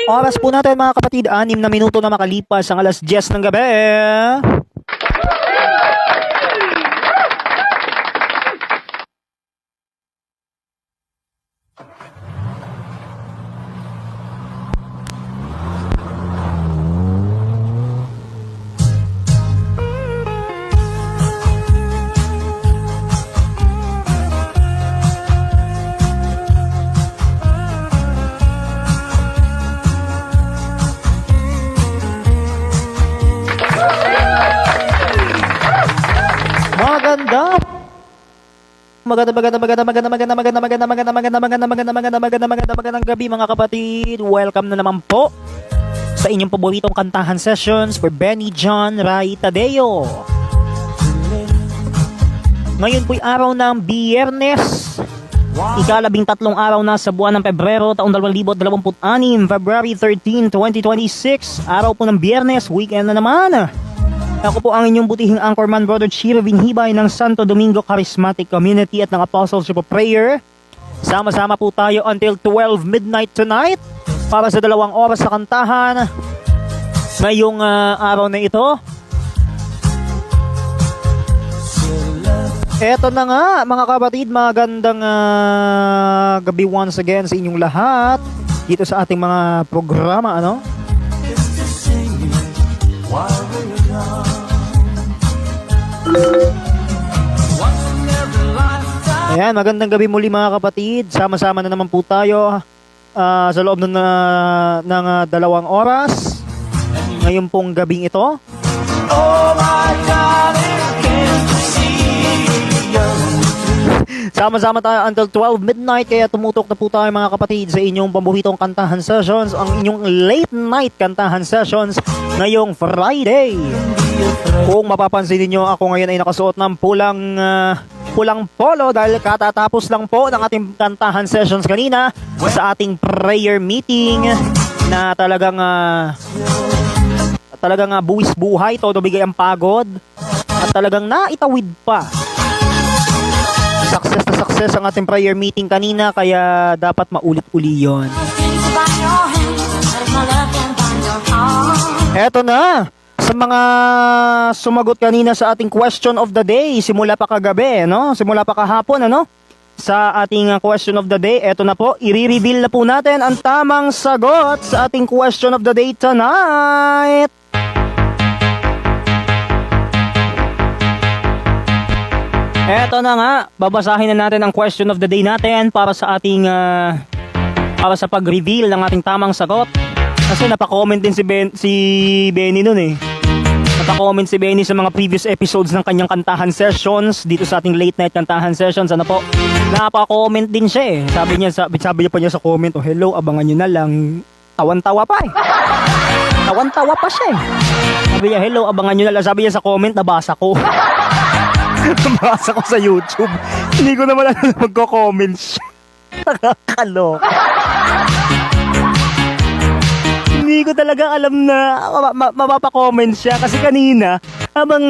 Oras po natin mga kapatid, 6 na minuto na makalipas ang alas 10 ng gabi. Magandang gabi mga kapatid. Welcome na naman po sa inyong paboritong kantahan sessions for Benny John Ray Tadeo. Ngayon po'y araw ng Biyernes, ika-13 araw na sa buwan ng Pebrero, taong 2026, February 13, 2026. Araw po ng Biyernes, weekend na naman. Ako po ang inyong butihing anchorman, Brother Chiro Vinhibay ng Santo Domingo Charismatic Community at ng Apostleship of Prayer. Sama-sama po tayo until 12 midnight tonight para sa 2 oras sa kantahan ngayong araw na ito. Eto na nga mga kapatid, magandang gabi once again sa inyong lahat dito sa ating mga programa, ano? Ayan, magandang gabi muli mga kapatid. Sama-sama na naman po tayo sa loob ng 2 oras ngayon pong gabing ito. Oh my God, can't you see? Sama-sama tayo until 12 midnight, kaya tumutok na po tayo mga kapatid sa inyong paboritong kantahan sessions, ang inyong late night kantahan sessions ngayong Friday. Kung mapapansin niyo, ako ngayon ay nakasuot ng pulang polo dahil katatapos lang po ng ating kantahan sessions kanina sa ating prayer meeting na talagang buwis buhay, todo bigay ang pagod at talagang naitawid pa. Success na success ang ating prayer meeting kanina, kaya dapat maulit-uli yun. Eto na, sa mga sumagot kanina sa ating question of the day, simula pa kagabi, no? Simula pa kahapon, ano? Sa ating question of the day, eto na po, i-reveal na po natin ang tamang sagot sa ating question of the day tonight. Eto na nga, babasahin na natin ang question of the day natin para sa ating para sa pag-reveal ng ating tamang sagot. Kasi napa-comment din si Benny nun eh. Napa-comment si Benny sa mga previous episodes ng kanyang kantahan sessions dito sa ating late night kantahan sessions. Ano po? Napa-comment din siya eh. Sabi niya pa niya sa comment, oh hello, abangan niyo na lang. Tawan-tawa pa eh. Tawan-tawa pa siya eh. Sabi niya, hello, abangan niyo na lang. Sabi niya sa comment, nabasa ko. Nabasa ko sa YouTube. Hindi ko naman alam na magko-comment siya. Nakakaloka. Hindi ko talaga alam na mapapa-comment siya kasi kanina habang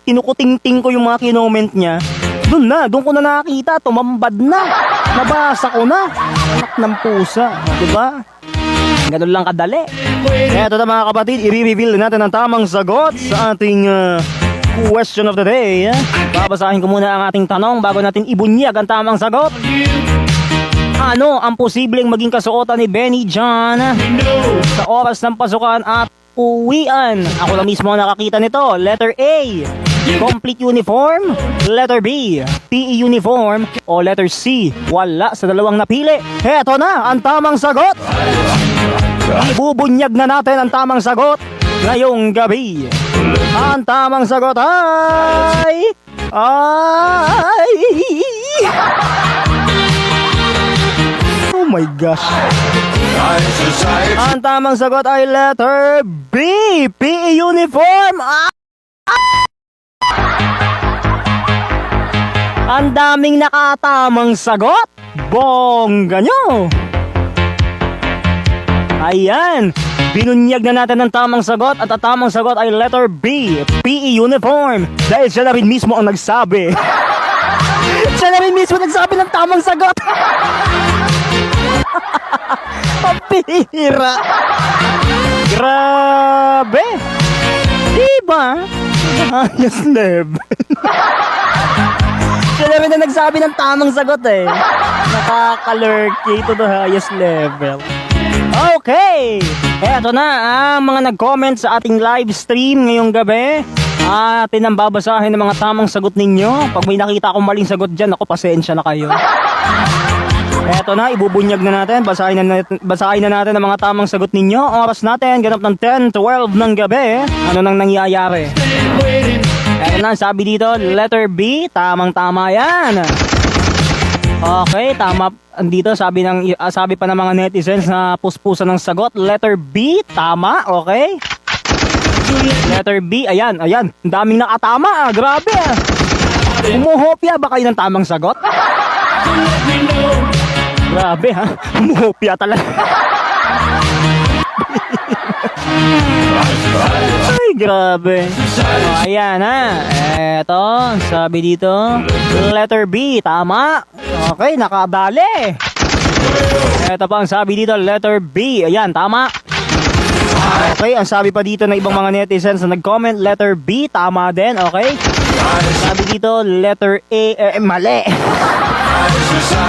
kinukuting-ting ko yung mga kinoment niya, doon ko na nakita, tumambad na, nabasa ko na, anak ng pusa, diba? Ganun lang kadali. Kaya ito na mga kapatid, i-reveal natin ang tamang sagot sa ating question of the day. Babasahin ko muna ang ating tanong bago natin ibunyag ang tamang sagot. Ano ang posibleng maging kasuotan ni Benny John sa oras ng pasukan at uwian? Ako lang mismo nakakita nito. Letter A, complete uniform. Letter B, PE uniform. O letter C, wala sa dalawang napili. Heto na ang tamang sagot. Ibubunyag na natin ang tamang sagot ngayong gabi. Ang tamang sagot ay oh my gosh. Ang tamang sagot ay letter B, PE uniform. Ang daming nakatamang sagot. Bongga nyo. Ayan, binunyag na natin ang tamang sagot at ang tamang sagot ay letter B, PE uniform. Dahil siya na rin mismo ang nagsabi. Siya na rin mismo nagsabi ng tamang sagot. Pampihira. Grabe. Diba? Ayos level. Siya na rin na nagsabi ng tamang sagot eh. Nakakalurky to the highest level. Okay. Eto na ang mga nag-comment sa ating live stream ngayong gabi. Atin ang babasahin ng mga tamang sagot ninyo. Pag may nakita akong maling sagot dyan, ako pasensya na kayo. Eto na, ibubunyag na natin. Basahin na natin ang mga tamang sagot ninyo. Oras natin, ganap ng 10:12 ng gabi. Ano nang nangyayari? Eto na, sabi dito, letter B. Tamang-tama yan. Okay, tama. Andito, sabi pa ng mga netizens na puspusan ng sagot. Letter B, tama. Okay. Letter B, ayan. Ang daming nakatama. Grabe. Umuhopya ba kayo ng tamang sagot? Grabe ha. Umuhopya talaga. Ay, grabe. Ayan ha. Eto, sabi dito, letter B, tama. Okay, nakabali. Eto pa ang sabi dito, letter B. Ayan, tama. Okay, ang sabi pa dito ng ibang mga netizens na nag-comment, letter B, tama din, okay? Sabi dito, letter A, mali.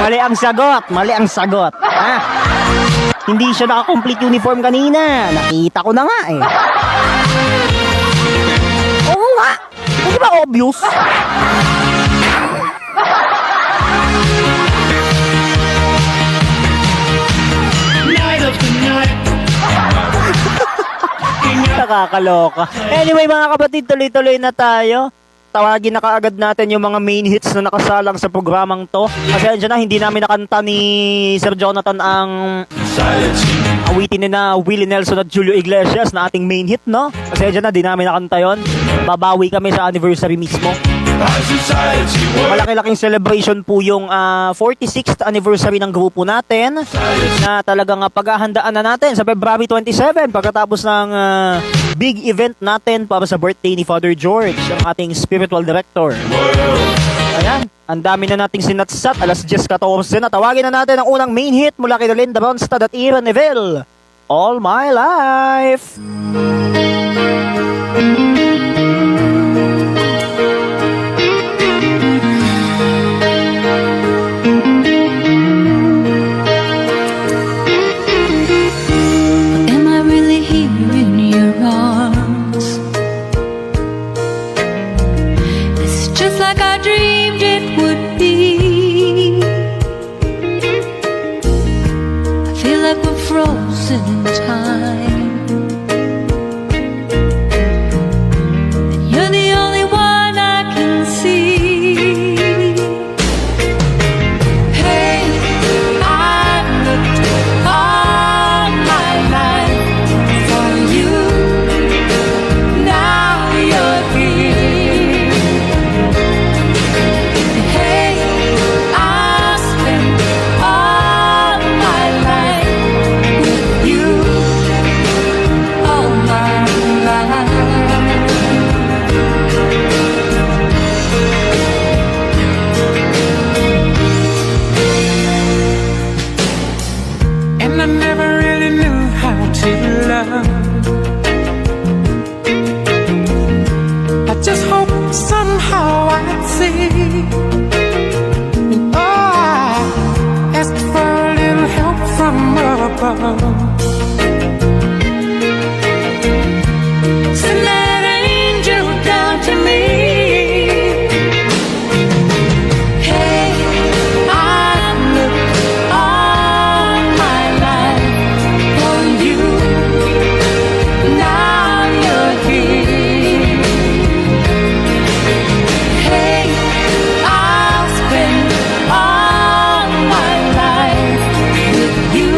Mali ang sagot, ha? Hindi siya naka-complete uniform kanina. Nakita ko na nga eh. Oo nga. Hindi ba obvious? Nakakaloka. Anyway mga kapatid, tuloy-tuloy na tayo. Tawagin na kaagad natin yung mga main hits na nakasalang sa programang to. Kasi andyan na, hindi namin nakanta ni Sir Jonathan ang awitin na Willie Nelson at Julio Iglesias na ating main hit, no? Kasi andyan na, di namin nakanta yon. Babawi kami sa anniversary mismo. Malaki-laking celebration po yung 46th anniversary ng grupo natin na talagang paghahandaan na natin sa February 27 pagkatapos ng big event natin para sa birthday ni Father George, ang ating spiritual director. Ayan, ang dami na nating sinatsat. Alas 10:14 na. Tawagin na natin ang unang main hit mula kay Linda Ronstadt at Ira Neville, All My Life. Frozen in time. You're the only one I can see. Hey, I've looked all my life for you. Now you're here. Hey, I've spent all my life you, all my life. And I never really knew how to love. I just hope somehow I'd see. And I asked for a little help from above. Send that angel down to me. Hey, I've looked all my life for you. Now you're here. Hey, I'll spend all my life with you.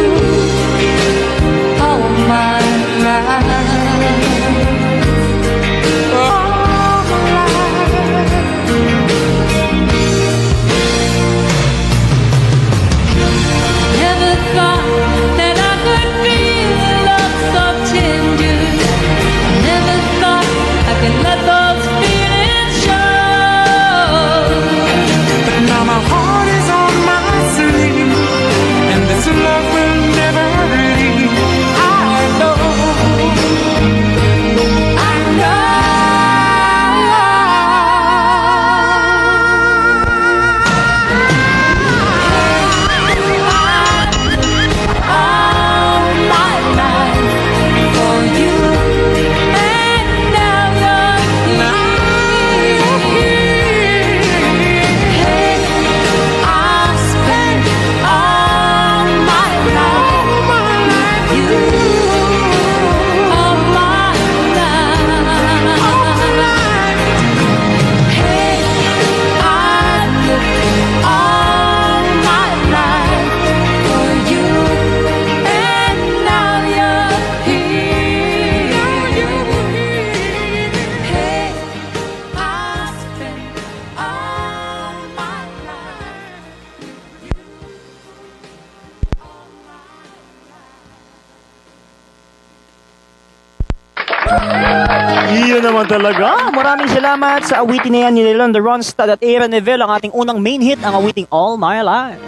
Iyon naman talaga. Maraming salamat sa awitin na yan ni Leland Ronstad at Aaron Neville, ang ating unang main hit, ang awiting All My Life.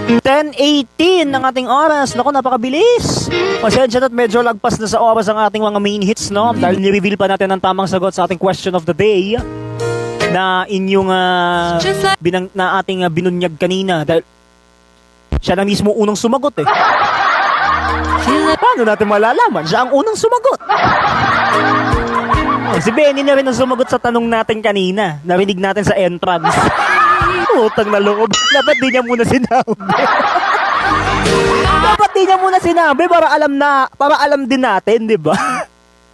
10:18 ng ating oras. Naku, napakabilis. Pasensya na't medyo lagpas na sa oras ang ating mga main hits, no? Dahil ni-reveal pa natin ang tamang sagot sa ating question of the day na inyong na ating binunyag kanina. Dahil siya na mismo unang sumagot eh. Paano natin malalaman? Siya ang unang sumagot. Si Benny na rin ang sumagot sa tanong natin kanina. Narinig natin sa entrance. Utang na loob. Dapat di niya muna sinabi. Dapat di niya muna sinabi para alam din natin, di ba?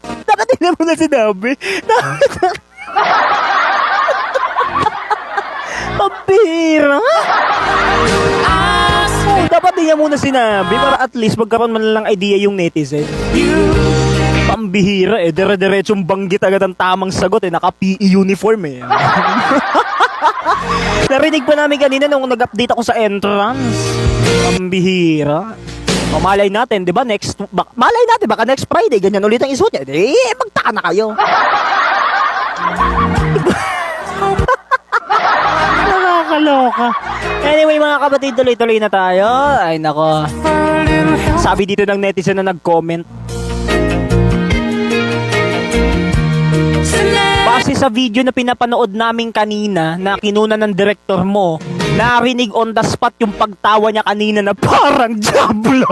Dapat di niya muna sinabi. Pambira. Dapat di niya muna sinabi para at least magkaroon man lang idea yung netizen. Pambihira eh. Dire-diretsong banggit agad ang tamang sagot eh. Naka-PE uniform eh. Narinig pa namin kanina nung nag-update ako sa entrance. Pambihira. O malay natin, di ba? Malay natin, baka next Friday, ganyan ulit ang isuot niya. Magtaka na kayo. Nakakaloka. Anyway, mga kapatid, tuloy-tuloy na tayo. Ay, nako. Sabi dito ng netizen na nag-comment. Base sa video na pinapanood namin kanina na kinuna ng director mo, narinig on the spot yung pagtawa niya kanina na parang Diablo.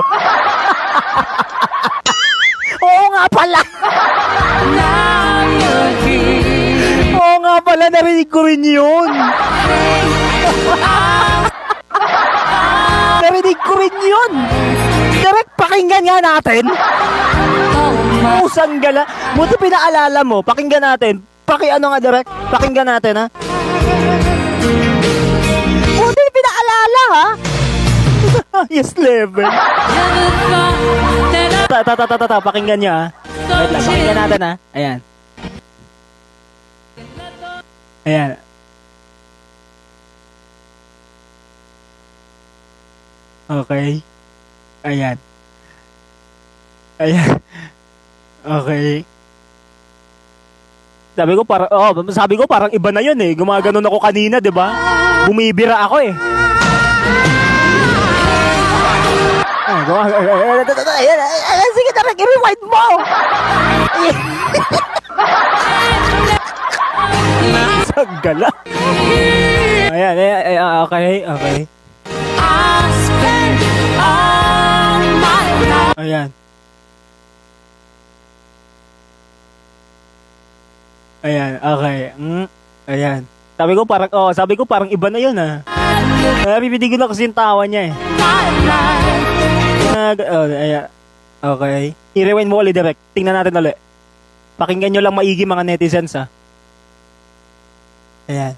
Oo nga pala. Oo nga pala, narinig ko rin yun. Narinig ko rin yun. Direct, pakinggan nga natin. Pusang gala. Buti pinaalala mo, pakinggan natin. Ano nga direct? Pakinggan natin ha. Buti pinaalala ha. Yes level. Pakinggan niya ha. Wait lang, pakinggan natin ha. Ayan. Ayan. Okay. Ayan. Ayan. Okay. Sabi ko parang iba na 'yun eh. Gumaganon ako kanina, 'di ba? Bumibira ako eh. Sige, tara, i-rewind mo. Sagala. Ayan, okay. Ayan. Ayan, okay. Ayan. Sabi ko parang iba na 'yun ah. Nabibidig ko na kasi yung tawa niya eh. Ayan. Okay. I-rewind mo ulit direct. Tingnan natin ulit. Pakinggan nyo lang maigi mga netizens ah. Ayan.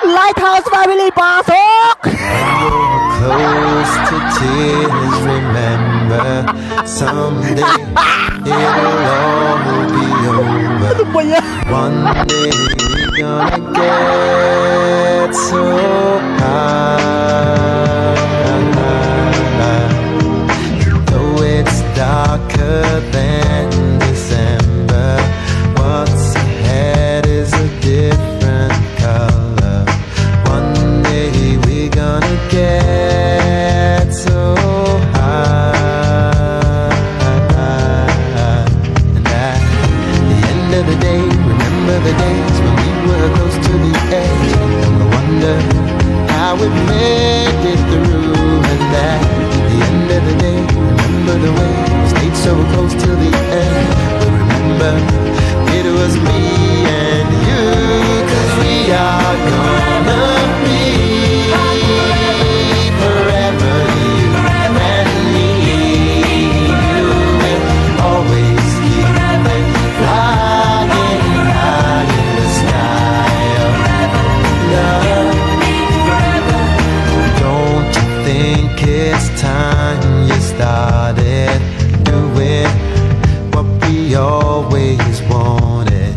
Lighthouse Family, pasok! Close to tears, remember someday it'll all be over. Ano ba yan? One day we're gonna get so high. Though it's darker than December, what's ahead is a different color. One day we're gonna get so high. And at the end of the day, remember the days when we were close to the edge, and we wonder how we made it through. And at the end of the day, remember the way we stayed so close till the end. But remember, it was me and you, 'cause we are gonna be forever, you and me. You will always keep flying high in the sky of love. Don't you think it's time you started doing what we always wanted?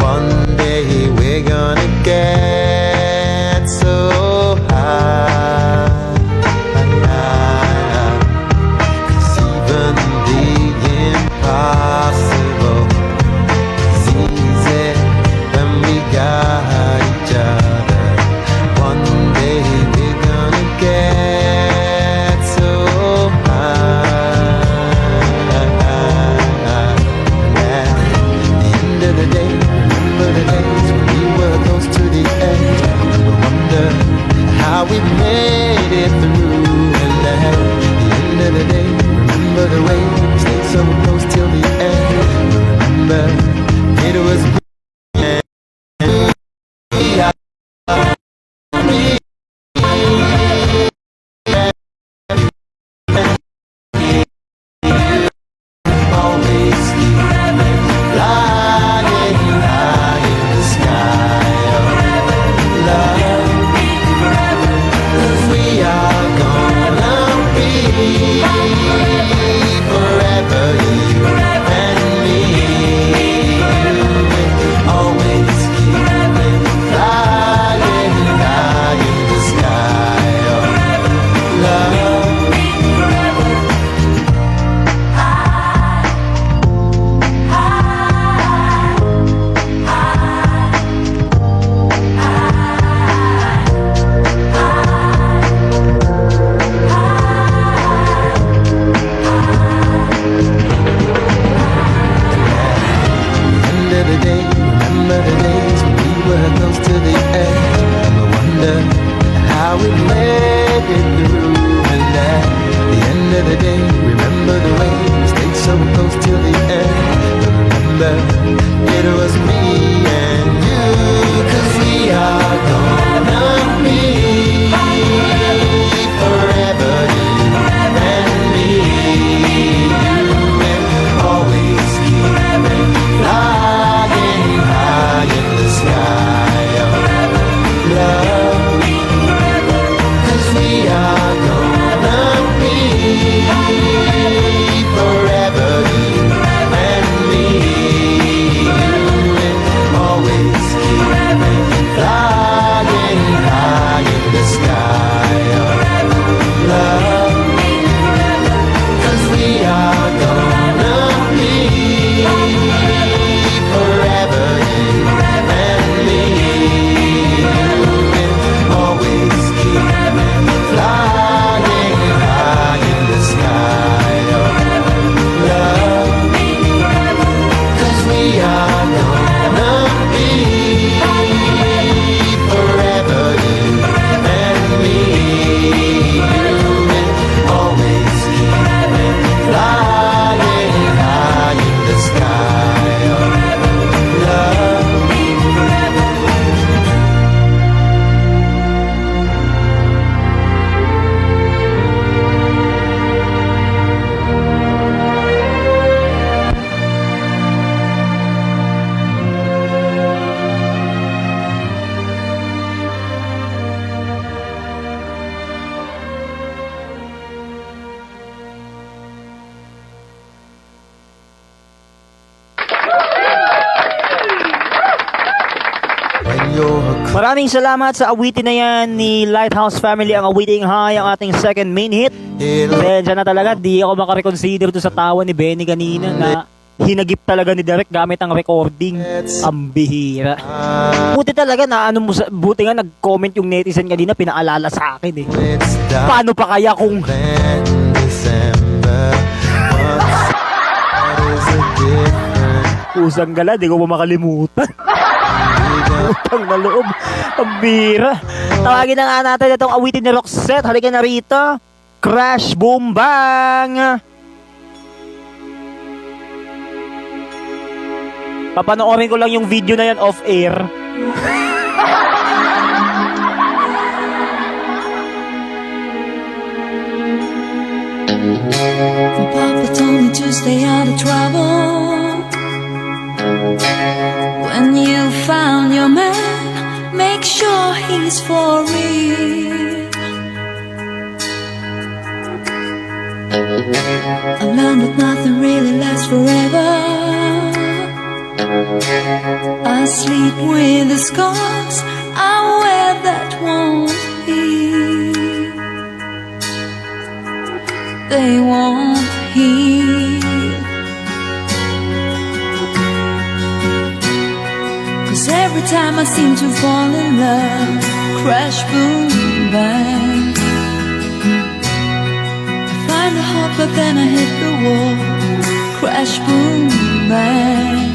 One day we're gonna get so high. Maraming salamat sa awitin na yan ni Lighthouse Family, ang awiting high, ang ating second main hit. Then dyan na talaga, di ako makareconsider to sa tawa ni Benny kanina na hinagip talaga ni Derek gamit ang recording. Ang bihira. Buti talaga na ano mo, buti nga nag-comment yung netizen kanina, pinaalala sa akin eh. Paano pa kaya kung usang gala, di ko pa makalimutan. Utang na loob. Ang bira. Tawagin na nga natin itong awitin ni Roxette. Halika na rito. Crash Boom Bang. Papanoorin ko lang yung video na yan off air. Papa told me to stay out of trouble. When you found your man, make sure he's for real. I learned that nothing really lasts forever. I sleep with the scars I wear that won't heal. They won't heal. 'Cause every time I seem to fall in love, crash, boom, bang. I find a hope but then I hit the wall, crash, boom, bang.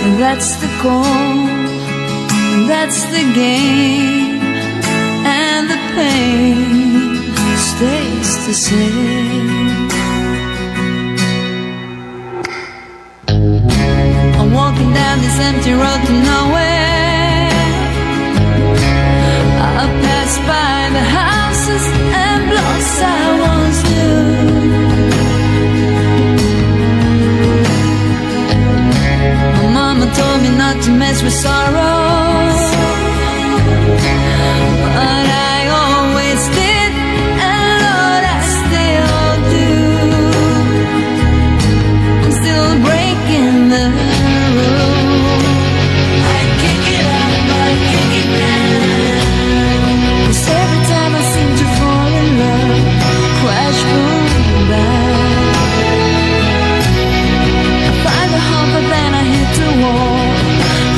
And that's the goal, and that's the game, and the pain stays the same. I'm walking down this empty road to nowhere. I pass by the houses and blocks I once knew. My mama told me not to mess with sorrow, but I always did, and Lord, I still do. I'm still breaking the rule. I kick it up, I kick it down. 'Cause every time I seem to fall in love, crash, boom, bang. I find a hope but then I hit the wall,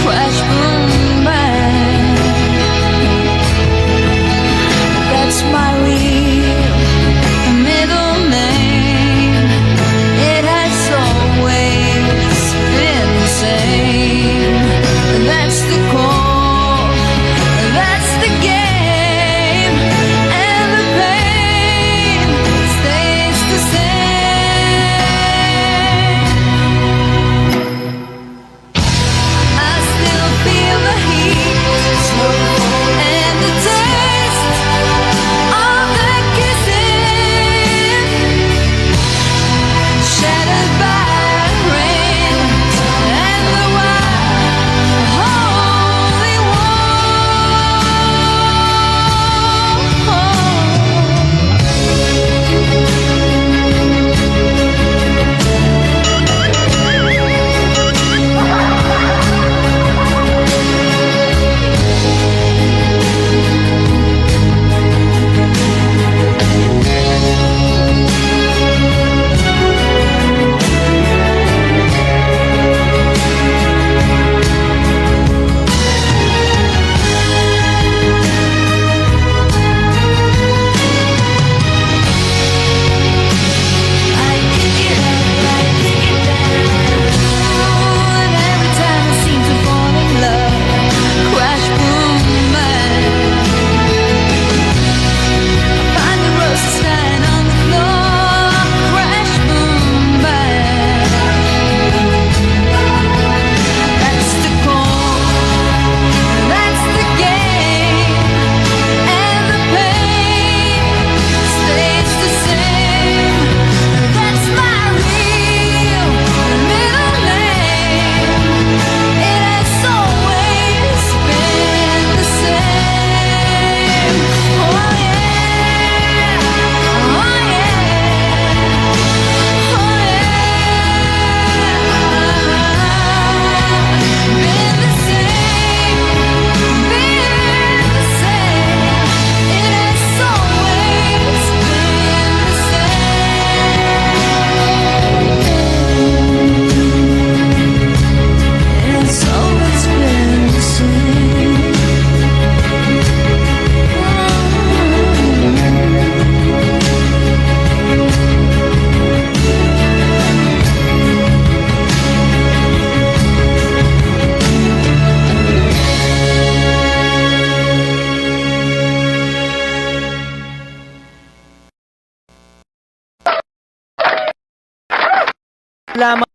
crash, boom, bang. lamang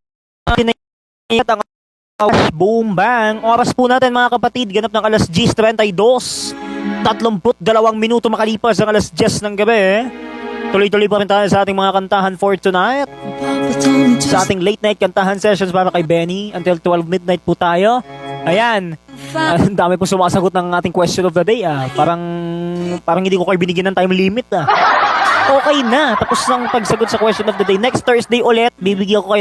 tinayat ang boom bang. Oras po natin mga kapatid, ganap ng alas 10:32. 32 minuto makalipas ang alas 10 ng gabi. Tuloy-tuloy pa rin tayo sa ating mga kantahan for tonight. Papa told me Sa just ating late night kantahan sessions para kay Benny. Until 12 midnight po tayo. Ayan. Ang dami po sumasagot ng ating question of the day. Parang hindi ko kayo binigyan ng time limit. Okay na. Tapos ng pagsagot sa question of the day. Next Thursday ulit, bibigyan ko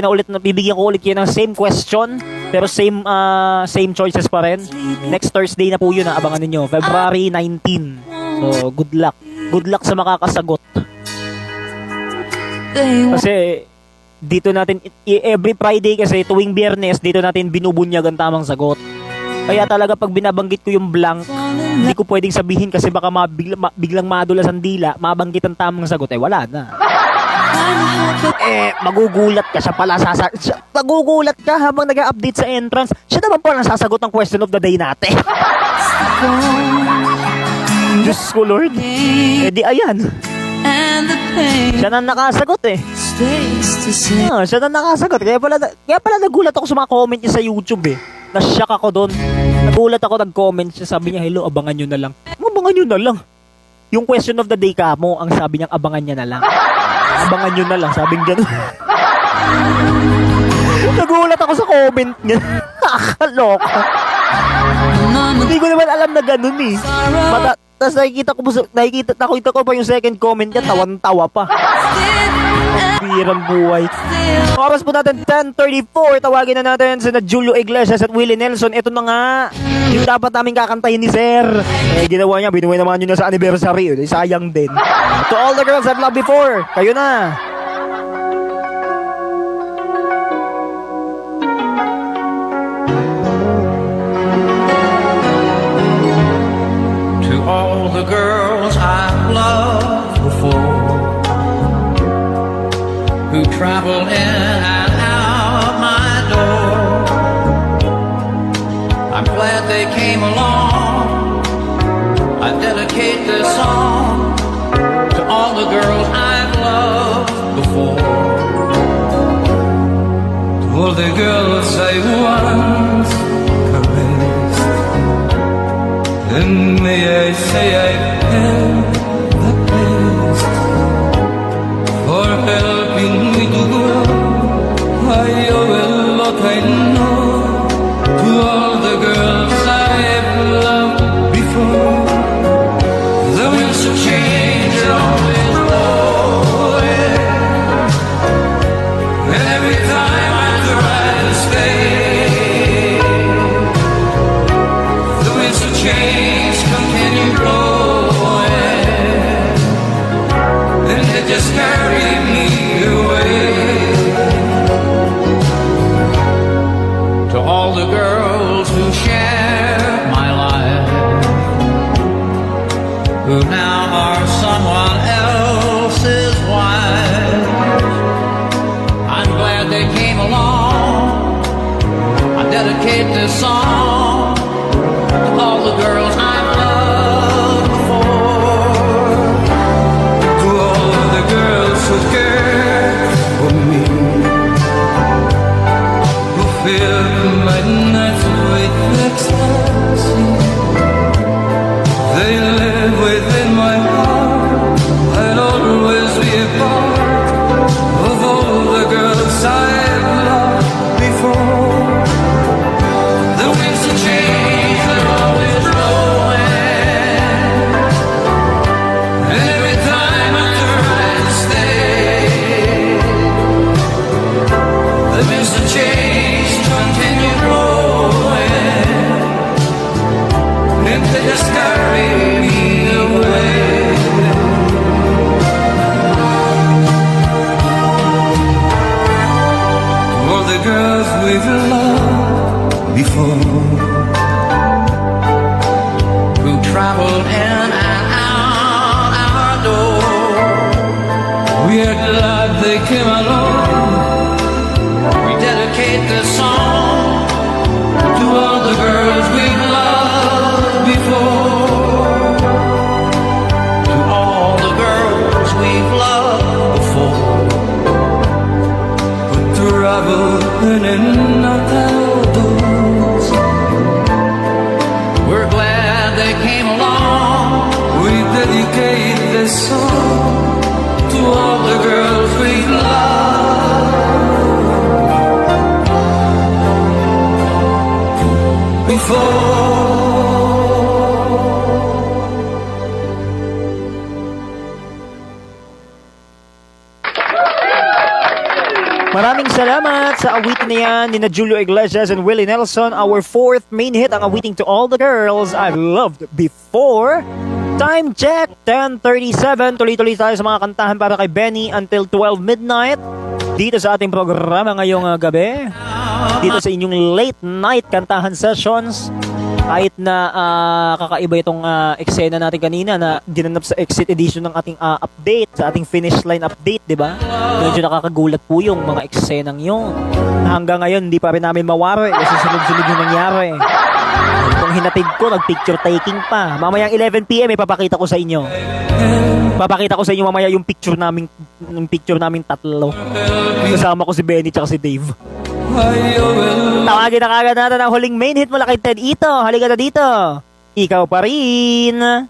ulit kayo ng same question. Pero same choices pa rin. Next Thursday na po yun. Abangan ninyo. February 19. So, good luck. Good luck sa makakasagot. they want Kasi dito natin every Friday kasi tuwing Biyernes dito natin binubunyag ang tamang sagot. Kaya talaga pag binabanggit ko yung blank, hindi ko pwedeng sabihin kasi baka biglang madulas ang dila, mabanggit ang tamang sagot wala na. Magugulat ka siya pala magugulat ka habang nag-update sa entrance. Siya naman pala sasagot ng question of the day natin. Diyos ko Lord. Di ayan. and the pain Siya na nakasagot stays the same. Siya na nakasagot. Kaya pala nagulat ako sa mga comment niya sa YouTube Na-shock ako doon. Nagulat ako, nag-comment siya. Sabi niya, hello, abangan nyo na lang. Abangan nyo na lang. Yung question of the day ka mo, ang sabi niya, abangan niya na lang. Abangan nyo na lang, sabing gano'n. Nagulat ako sa comment niya. Nakakaloka. Hindi ko naman alam na gano'n Tapos nakikita ko pa yung second comment niya, tawan-tawa pa. Birang buhay. Oras po natin 10:34. Tawagin na natin si Julio Iglesias at Willie Nelson. Ito na nga yung dapat namin kakantahin ni Sir. Ginawa niya, binuhay naman yun na sa anniversary. Sayang din. To all the girls I've loved before, kayo na. To all the girls I've loved before, who travel in and out my door, I'm glad they came along. I dedicate this song to all the girls I've loved before, to all the girls I once caressed, and may I say I am the best for helping me to grow. I owe a lot I know to all the girls I've loved before. The winds of change are always blowing, and every time I try to stay, the winds of change continue blowing, and they just carry me away. To all the girls who share my life, who now are someone else's wife, I'm glad they came along. I dedicate this song to all the girls I've loved before, to all the girls who care for me, who fill my nights with ecstasy. They live within my heart. I'll always be a part of all the girls I've loved before. The winds of change are always blowing, and every time I try to stay, the winds of change continue blowing, and they just carry me away. All the girls we've loved before, who traveled in and out our door, we are glad they came along. We dedicate this song to all the girls we've loved before, to all the girls we've loved before, who travel Maraming salamat sa awitin na yan ni na Julio Iglesias and Willie Nelson. Our fourth main hit ang awiting To All the Girls I've Loved Before. Time check, 10:37. Tuloy-tuloy tayo sa mga kantahan para kay Benny until 12 midnight. Dito sa ating programa ngayong gabi. Dito sa inyong late night kantahan sessions. Kahit na kakaiba itong eksena natin kanina na ginanap sa exit edition ng ating update, sa ating finish line update, di ba? Medyo nakakagulat po yung mga eksenang yun. Na hanggang ngayon, hindi pa rin namin mawari kasi sunod-sunod yung nangyari. Kung hinatid ko, nag-picture taking pa. Mamayang 11 p.m. ipapakita ko sa inyo. Papakita ko sa inyo mamaya yung picture naming tatlo. Kasama ko si Benny tsaka si Dave. Tawagin na kagad natin ang huling main hit mula kay Ted Ito. Halika na dito. Ikaw pa rin.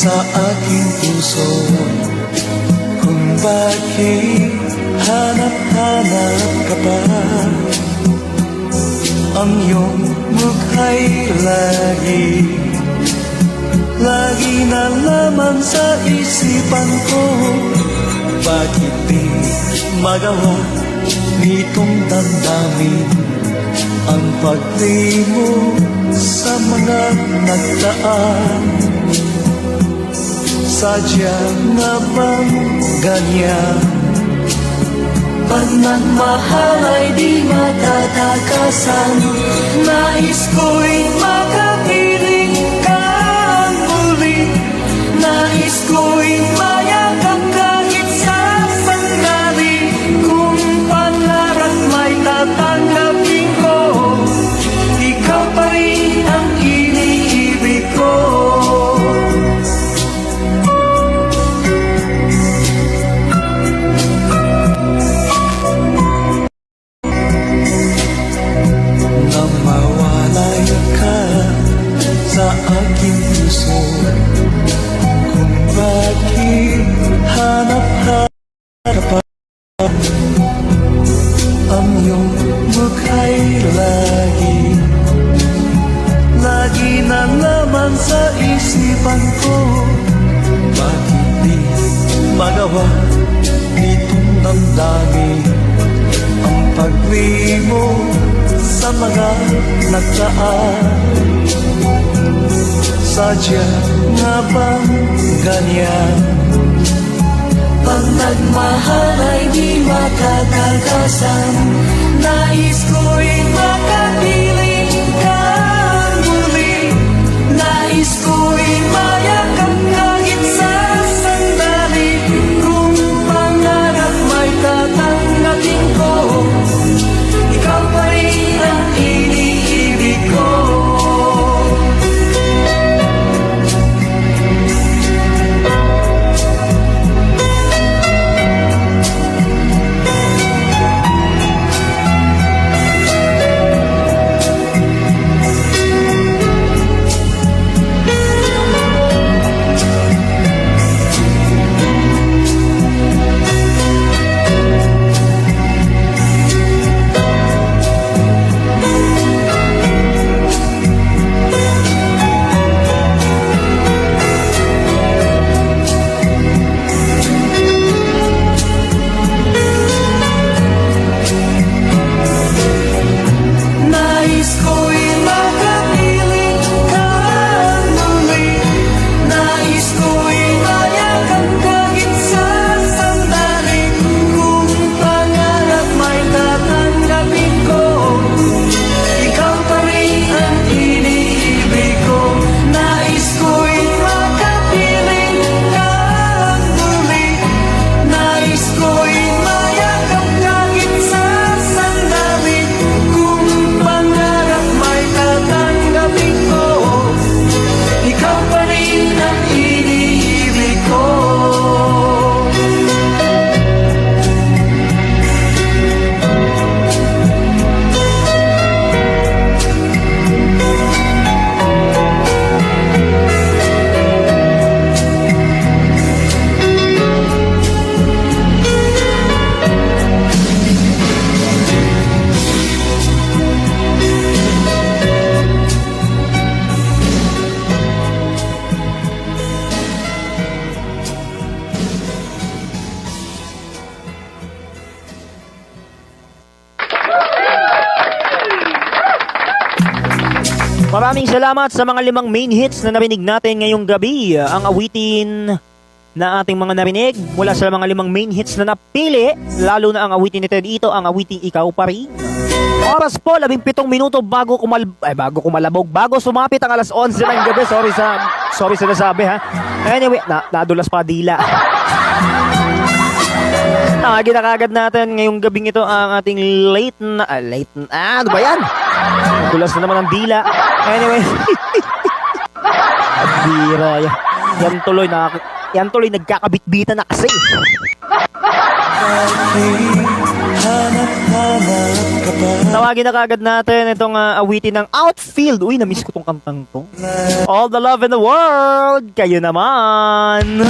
Sa aking puso, kung bakit hanap-hanap ka pa, ang iyong mukha'y lagi na laman sa isipan ko. Bakit di magawa nitong damdamin ang pagdi mo sa mga nagdaan? Sadya na bang ganyan? Pag nagmahal ay di matatakasan. Nais ko'y makapiling ka muli. Nais ko'y mayakap kahit sa sandali. Kung pangarap may tatanggapin ko, ikaw pa rin ang iniibig ko. Sa aking puso, kung bakit hanap-harapan ang iyong mukha'y lagi na naman sa isipan ko. Bakit di magawa nitong damdamin ang pag-uwi mo sa mga nagdaan? Sadya nga bang ganyan? Pag nagmahal ay di makatagasan. Nais ko'y makapiling ka muli. Nais ko'y mayakap kahit sa sandali. Kung pangarap may tatanggapin ko, ikaw pa rin ang iniibig ko. Maraming salamat sa mga 5 main hits na narinig natin ngayong gabi. Ang awitin na ating mga narinig mula sa mga 5 main hits na napili, lalo na ang awitin nito dito, ang awiting Ikaw Pa Rin. Oras po, 17 minuto bago sumapit ang alas 11 ng gabi. Sorry sa nasabi ha. Anyway, nadulas pa dila. Tawagin na kagad natin ngayong gabing ito ang ating ano ba yan? Nadulas na naman ang dila. Anyway. Bira yan. Yan tuloy nagkakabit-bitan na kasi. Tawagin na kagad natin itong awitin ng Outfield. Uy, na-miss ko tong kantang to. All the love in the world, kayo naman.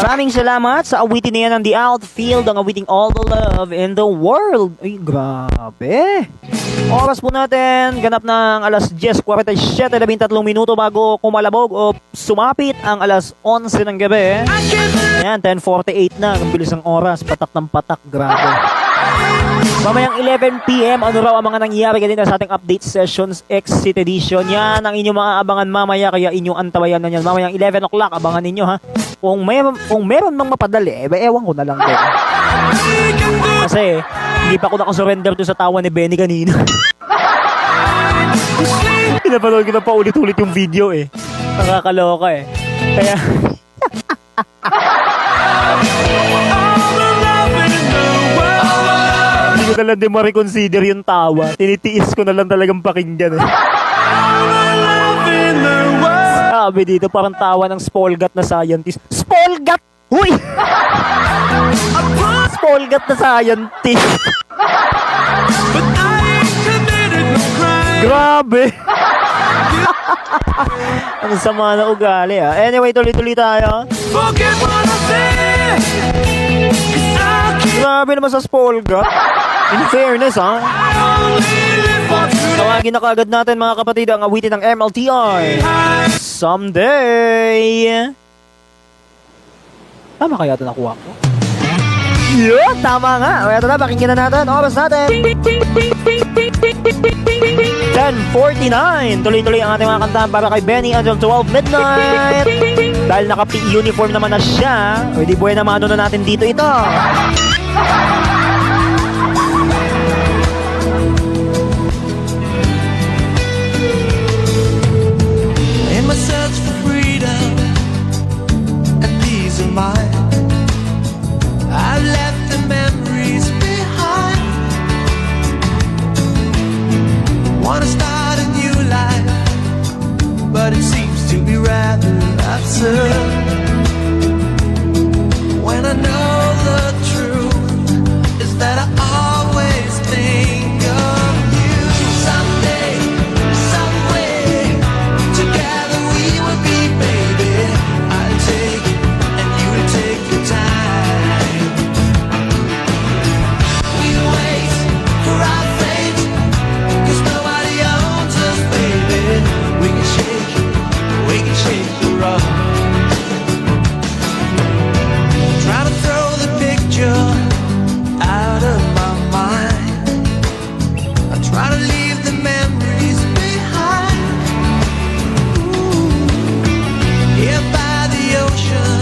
Maraming salamat sa awitin na yan ng The Outfield, ang awiting All the Love in the World. Ay, grabe. Oras po natin, ganap ng alas 10:47, 13 minuto bago kumalabog o sumapit ang alas 11 ng gabi. Ayan, 10:48 na, ang bilis ng oras, patak ng patak, grabe. Mamayang 11 PM, ano raw ang mga nangyayari kanina sa ating update sessions Exit Edition. Yan ang inyong maabangan mamaya, kaya inyong antabayan na yan. Mamayang 11 o'clock, abangan ninyo ha. Kung meron mang mapadali, ewan ko na lang din. Kasi Hindi pa ako nakasurrender to sa tawa ni Benny kanina. Pinapanood ko na pa ulit-ulit yung video eh. Nakakaloka eh. Kaya... Hindi ko na lang din ma-reconsider yung tawa. Tinitiis ko na lang talagang pakinggan eh. Sabi dito, parang tawa ng Spolgat na scientist. Spolgat! Huy! Spolgat na scientist. Grabe! Ang sama na ugali ah. Anyway, tuloy-tuloy tayo. Grabe naman sa Spolgat. In fairness ha. Tawagin na kaagad natin mga kapatid ang awitin ng MLTR. Someday. Tama kaya ito nakuha ko? Yeah, tama nga. O ito na, pakinggan na natin. Oras natin. 10:49. Tuloy-tuloy ang ating mga kantahan para kay Benny until 12 midnight. Dahil naka-uniform naman na siya, o di buhay na maano na natin dito ito. In my search for freedom and peace of mind, I've left the memories behind. Wanna start a new life, but it seems to be rather absurd. When I know the truth is that I always think of you. Someday, some way, together we will be, baby. I'll take and you'll take your time. We wait for our fate, 'cause nobody owns us, baby. We can shake the rock. Trying to throw the picture out of my mind. I try to leave the memories behind. Ooh. Here by the ocean,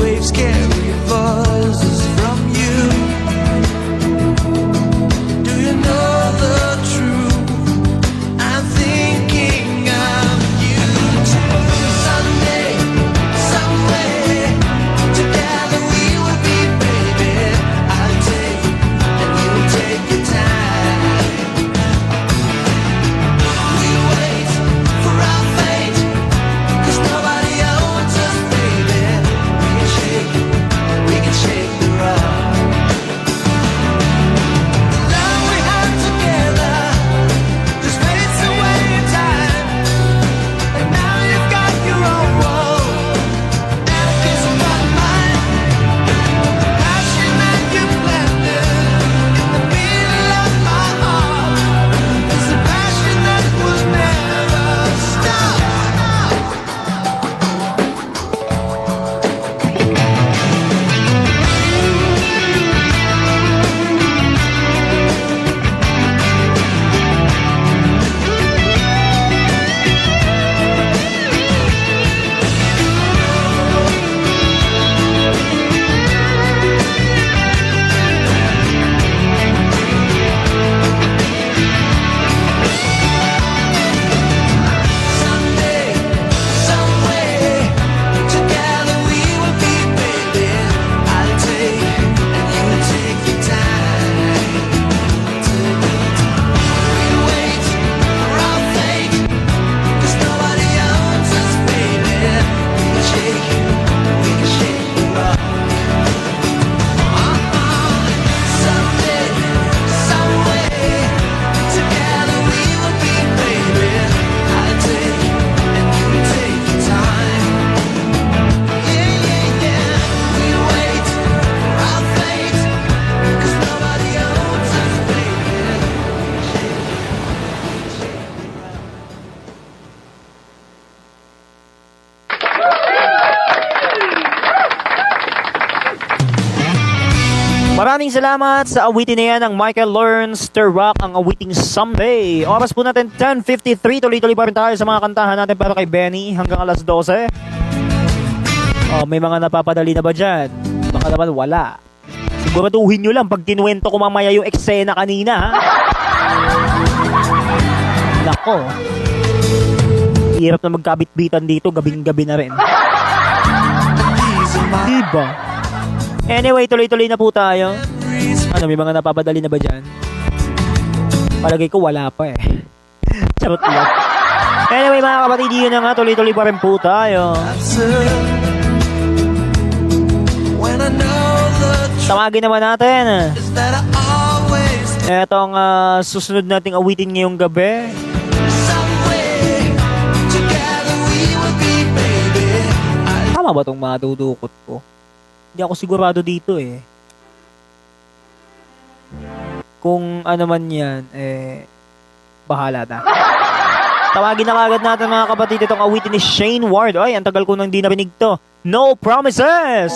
waves carry voices from you. Do you know the truth? I'm thinking of you. Someday, somewhere, together we will be, baby. I'll take and you'll take your time. We wait for our fate, 'cause nobody owns us, baby. We can shake the rock. The love we have together just fades away in time. And now you've got your own world, and a kiss about mine. The passion that you planted in the middle of my heart is a passion that will never stop. Someday, somewhere, together we will be, baby. I'll take and you'll take your time. We wait for our fate, 'cause nobody owns us, baby. We can shake the rock. Someday, somewhere, together we will be, baby. I'll take and you'll take your time. Yeah. We wait for our fate, 'cause nobody owns us, baby. Maraming salamat sa awitin na yan ng Michael Learns to Rock, ang awiting Someday. Oras po natin 10:53. Tuloy-tuloy pa rin tayo sa mga kantahan natin para kay Benny hanggang alas 12. Oh, may mga napapadali na ba dyan? Baka naman wala. Siguraduhin nyo lang pag kinuwento ko mamaya yung eksena kanina, ha? Nako. Hirap na magkabit-bitan dito, gabing-gabi na rin. Diba? Anyway, tuloy-tuloy na po tayo. Ano, may mga napapadali na ba dyan? Palagay ko wala pa eh. Charot lang. Anyway mga kapatid, yun na nga, tuloy-tuloy pa rin po tayo. When I know the truth Tawagin naman natin. is that I always Etong susunod nating awitin ngayong gabi. someway together we will be, baby. Tama ba itong madudukot ko? Hindi ako sigurado dito eh. Kung ano man yan, bahala na. Tawagin na kagad natin mga kapatid itong awitin ni Shane Ward. Ay, ang tagal ko nang di narinig to. No Promises!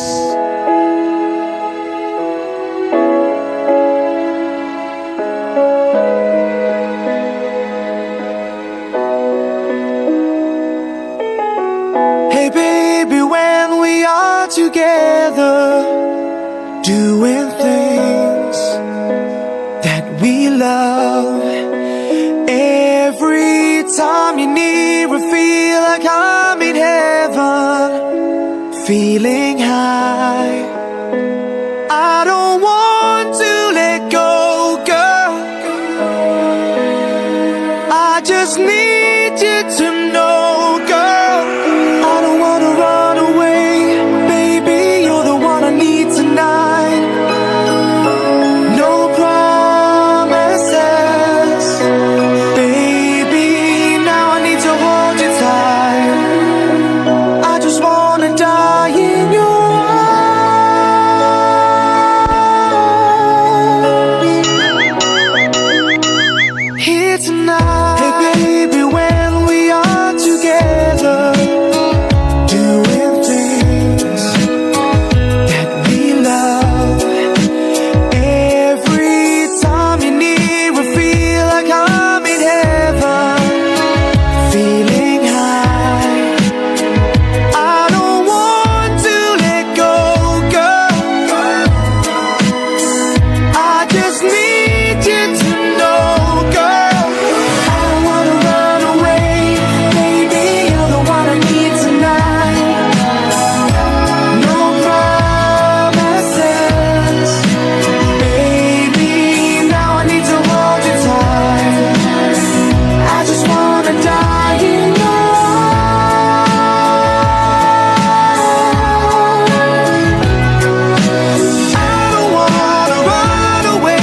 Hey baby, when we are together, doing things that we love. Every time you're near, I feel like I'm in heaven, feeling high. I don't want to let go, girl. I just need you to know, girl. I don't wanna run away, baby. You're the one I need tonight. No promises, baby. Now I need to hold you tight. I just wanna die in your arms. Here tonight. Hey baby, when we are together, doing things that we love. Every time you're near, I feel like I'm in heaven, feeling high. I don't want to let go, girl. I just need you to know, girl. I don't wanna run away, baby. You're the one I need tonight. No promises, baby. Now I need to hold you tight. I just wanna die in your arms. I don't wanna run away.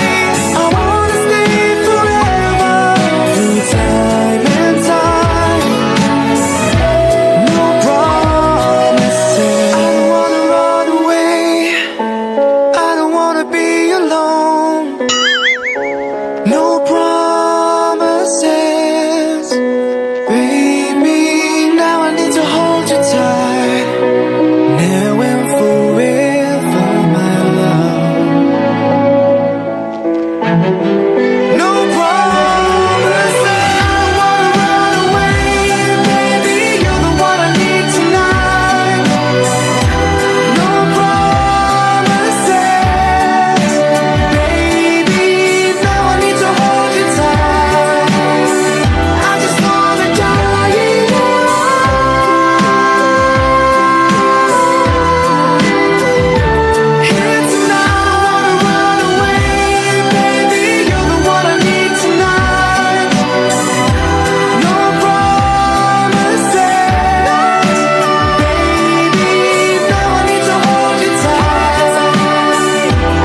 I wanna stay forever, through time and time. No promises. I don't wanna run away. I don't wanna be alone. No promises, baby. Now I need to hold you tight. Now and forever, my love. No promises. I don't wanna run away, baby. You're the one I need tonight. No promises, baby. Now I need to hold you tight. I just wanna die in your arms. Here tonight, I wanna run away, baby. You're the one I need tonight. No promises, baby. Now I need to hold you tight.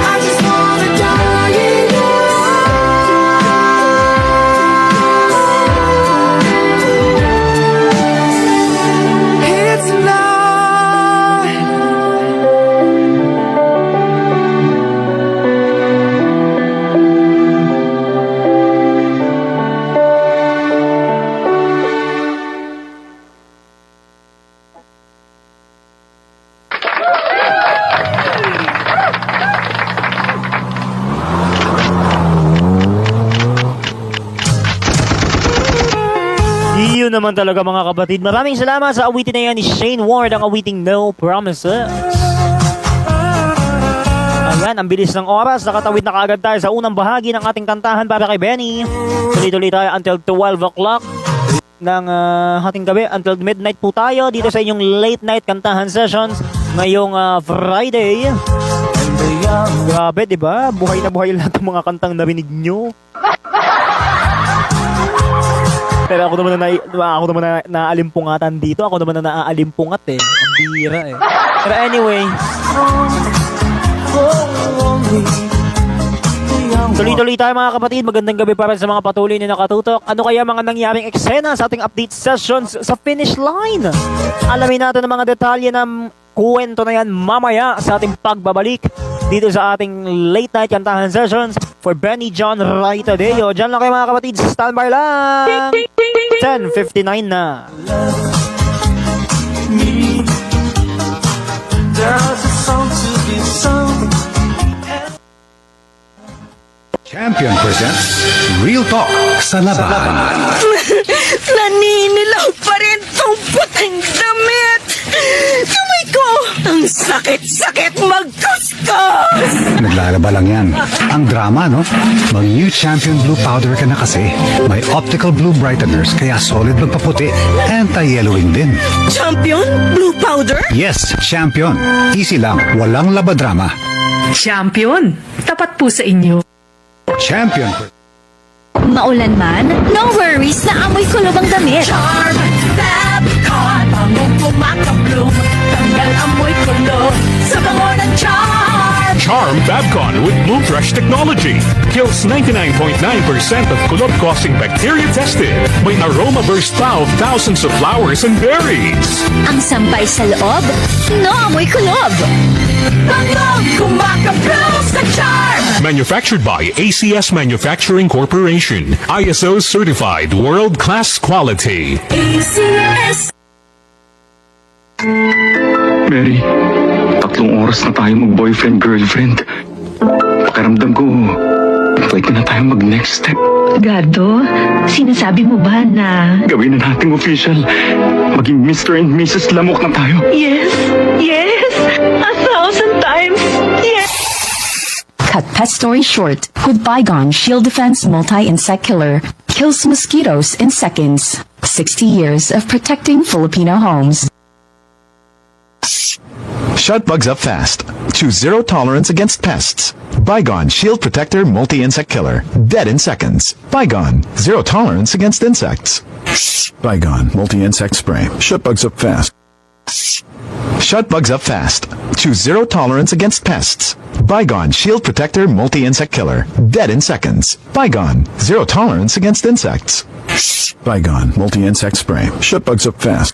I just wanna die in your arms. Here tonight. Yun naman talaga mga kapatid. Maraming salamat sa awitin na yan ni Shane Ward, ang awiting No Promises. Ayan, Ayan, ang bilis ng oras. Nakatawid na kaagad tayo sa unang bahagi ng ating kantahan para kay Benny. Tuloy-tuloy tayo until 12 o'clock ng ating gabi. Until midnight po tayo dito sa inyong late night kantahan sessions ngayong Friday. Grabe, di ba? Buhay na buhay lahat ng mga kantang narinig nyo. Pero ako naman na naalimpungatan dito. Ako naman na naaalimpungat eh. Ang bira eh. Pero anyway, tuloy-tuloy tayo mga kapatid. Magandang gabi para sa mga patuloy na nakatutok. Ano kaya mga nangyaring eksena sa ating update sessions sa finish line? Alamin natin ang mga detalye ng kwento na yan mamaya sa ating pagbabalik dito sa ating late night kantahan sessions for Benny John Raitadeo. Diyan lang kayo mga kapatid. Standby lang. 10:59 na. There's a song to be sung. Champion presents Real Talk sa labahan. Naninilaw pa rin tong puting damit! Kamay ko! Ang sakit-sakit magkuskus! Naglalaba lang yan. Ang drama, no? Mag-new Champion Blue Powder ka na kasi. May optical blue brighteners kaya solid magpaputi. Anti-yellowing din. Champion? Blue powder? Yes, Champion. Easy lang. Walang laba drama. Champion, tapat po sa inyo. Champion. Maulan man, no worries na amoy kulob ang damit. Charm! Fabcon! Bangong pumakabloom! Tanggal amoy kulo sa bango ng charm! Charm Fabcon with Bloom Fresh technology kills 99.9% of kulob-causing bacteria tested. May aroma burst pa of thousands of flowers and berries. Ang sampay sa loob, no amoy kulob. Bangong kumakabloom sa charm! Manufactured by ACS Manufacturing Corporation. ISO certified world-class quality. ACS! Mary, 3 oras na tayo mag-boyfriend-girlfriend. Pakiramdam ko, pwede na tayo mag-next step. Gardo, sinasabi mo ba na... Gawin na nating official. Maging Mr. and Mrs. Lamok na tayo. Yes, yes, 1,000 times, yes! Cut pet story short with Bygone Shield Defense Multi-Insect Killer. Kills mosquitoes in seconds. 60 years of protecting Filipino homes. Shut bugs up fast. Choose zero tolerance against pests. Bygone Shield Protector Multi-Insect Killer. Dead in seconds. Bygone. Zero tolerance against insects. Bygone Multi-Insect Spray. Shut bugs up fast. Shut bugs up fast. Choose zero tolerance against pests. Bygone Shield Protector Multi-Insect Killer. Dead in seconds. Bygone. Zero tolerance against insects. Bygone Multi-Insect Spray. Shut bugs up fast.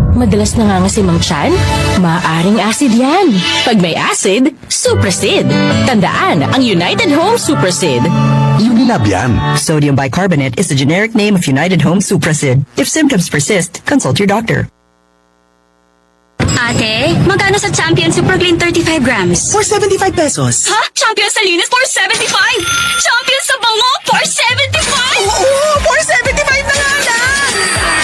Madalas nangangasim ang tiyan? Maaring acid yan. Pag may acid, Suprasid. Tandaan, ang United Home Suprasid. Unilab yan. Sodium bicarbonate is the generic name of United Home Suprasid. If symptoms persist, consult your doctor. Ate, magkano sa Champion Super Clean 35 grams? For 75 pesos. Ha? Champion sa linis for 75? Champion sa bango for 75? Oo! 475 na nga lang!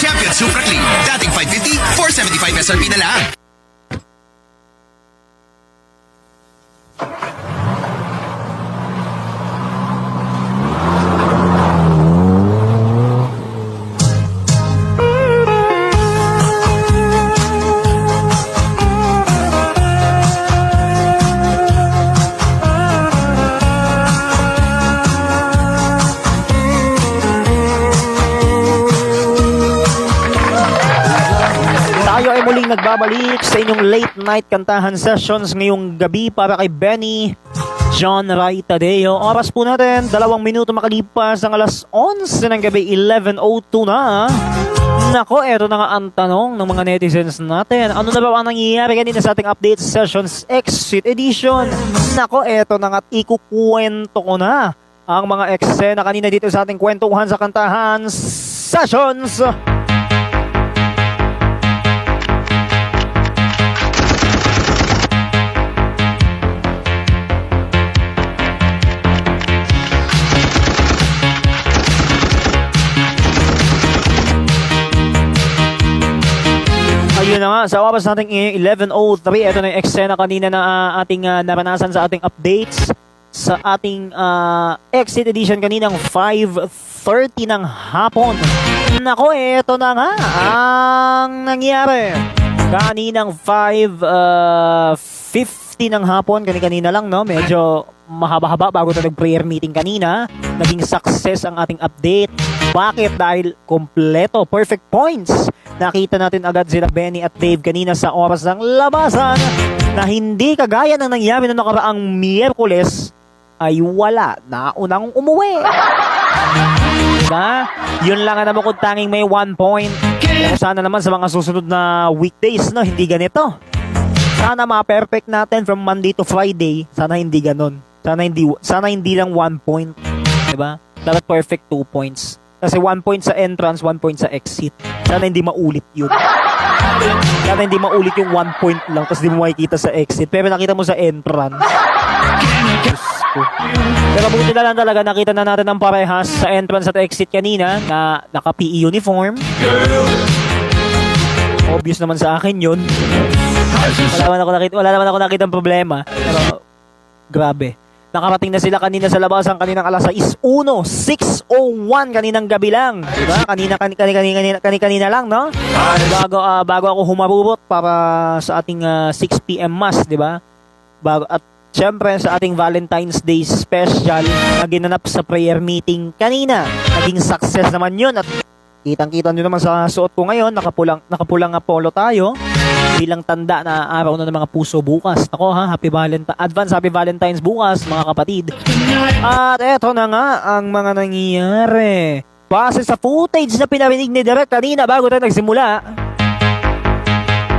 Champion Super Clean. Dating 550, 475 SRP na lang. Muling nagbabalik sa inyong late night kantahan sessions ngayong gabi para kay Benny John Raitadeo. Oras po natin, 2 minuto makalipas ang alas 11 ng gabi, 11:02 na. Nako, eto na nga ang tanong ng mga netizens natin. Ano na ba ang nangyayari kanina sa ating update sessions exit edition? Nako, eto na nga at ikukwento ko na ang mga eksena kanina dito sa ating kwentuhan sa kantahan sessions. Ayun na nga, sa oras natin 11:03, ito na yung eksena kanina na ating naranasan sa ating updates sa ating exit edition kaninang 5:30 ng hapon. Nako, ito na nga ang nangyari. Kaninang 5:50 ng hapon, kanina lang, no? Medyo mahaba-haba bago tayo nag-prayer meeting kanina. Naging success ang ating update. Bakit? Dahil kompleto, perfect points. Nakita natin agad sila Benny at Dave kanina sa oras ng labasan na hindi kagaya ng nangyari na nakaraang Miyerkules ay wala. Naunang umuwi. Diba? Yun lang naman kung tanging may 1 point. Pero sana naman sa mga susunod na weekdays, no, hindi ganito. Sana ma-perfect natin from Monday to Friday. Sana hindi ganon. Sana hindi lang 1 point. Diba? Dapat perfect 2 points. Kasi 1 point sa entrance, 1 point sa exit. Sana hindi maulit yun. Sana hindi maulit yung 1 point lang tapos di mo makikita sa exit. Pero nakita mo sa entrance. Pero buti na lang talaga nakita na natin ang parehas sa entrance at exit kanina na naka-PE uniform. Obvious naman sa akin yun. Wala naman ako nakita ang problema. Pero grabe. Nakarating na sila kanina sa labasan kaninang alas 6:01, 6:01 kaninang gabi lang. Diba? Kanina lang, no? Bago ako humarurot para sa ating 6 PM mass, diba? At syempre sa ating Valentine's Day special na ginanap sa prayer meeting kanina. Naging success naman yun at kitang-kita nyo naman sa suot ko ngayon, nakapulang polo tayo. Bilang tanda na araw na ng mga puso bukas. Ako advance happy Valentine's bukas, mga kapatid. At eto na nga ang mga nangyayari. Base sa footage na pinarinig ni Derek kanina bago tayo nagsimula,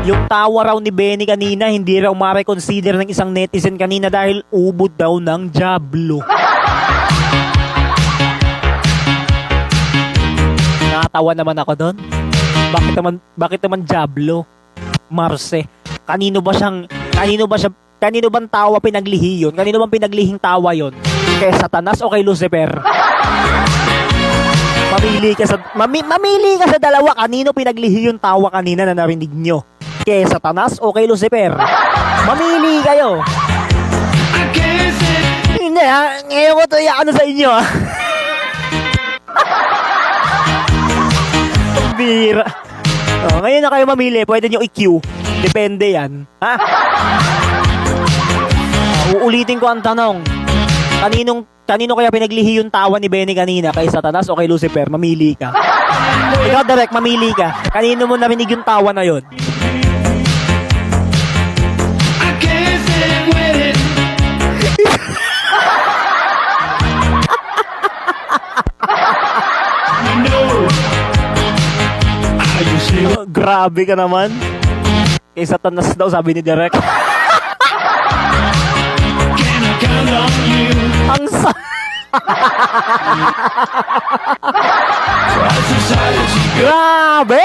yung tawa raw ni Benny kanina, hindi raw ma-reconsider ng isang netizen kanina dahil ubod daw ng Diablo. Nakatawa naman ako doon. Bakit naman Diablo? Marse. Kanino bang tawa pinaglihi yun? Kanino bang pinaglihing tawa yun? Kay Satanas o kay Lucifer? Mamili ka sa dalawa. Kanino pinaglihi yung tawa kanina na narinig nyo? Kay Satanas o kay Lucifer? Mamili kayo. Hindi ha. Ngayon ko to ano sa inyo ha. Bira. Ngayon na kayo mamili, pwede nyo i-queue. Depende yan. Ha? Uulitin ko ang tanong. Kanino kaya pinaglihi yung tawa ni Benny kanina? Kay Satanas o kay Lucifer? Mamili ka. Ikaw, Derek, mamili ka. Kanino mo narinig yung tawa na yun? Grabe ka naman. Kay Satanas daw, sabi ni Derek. Ang Grabe!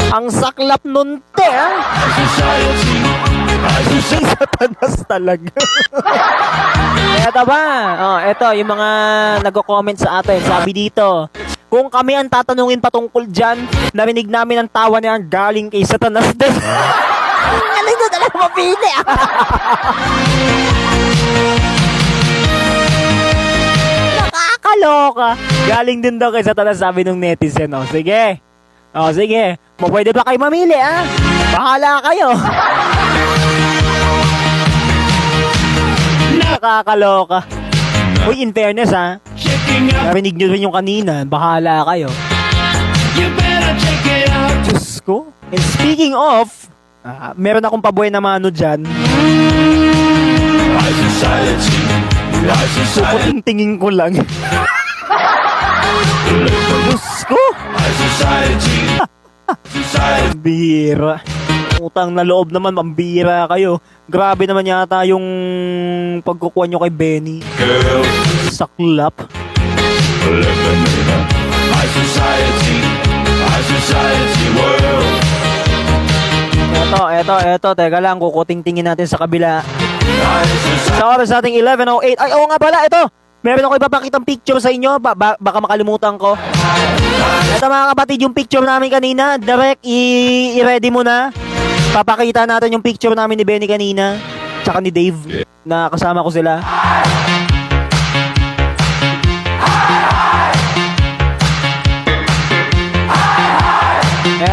Ang saklap nun, te, ha? Kay Satanas talaga. Eto ba? Eto, yung mga nagko-comment sa atin. Sabi dito, kung kami ang tatanungin patungkol dyan, narinig namin ang tawa niya galing kay Satanas din. Galing na talaga mapili. Nakakaloka. Galing din daw kay Satanas, sabi ng netizen. Sige. Sige. Pwede ba kayo mamili, ha? Bahala kayo. Nakakaloka. Uy, in fairness, ha? Narinig nyo rin yung kanina. Bahala kayo. Diyos ko. And speaking of, meron akong pabuhay na mano dyan. Tingin ko lang. Diyos ko. Bira. Utang na loob naman, mambira kayo. Grabe naman yata yung pagkukuha nyo kay Benny. Saklap. Eto, teka lang, kukuting-tingin natin sa kabila. Sa oras nating 11:08. Ay, oo nga pala, ito. Meron ako ipapakitang picture sa inyo. Baka makalimutan ko. Ito mga kapatid, yung picture namin kanina. Direct, i-ready mo na. Papakita natin yung picture namin ni Benny kanina. Tsaka ni Dave. Na kasama ko sila.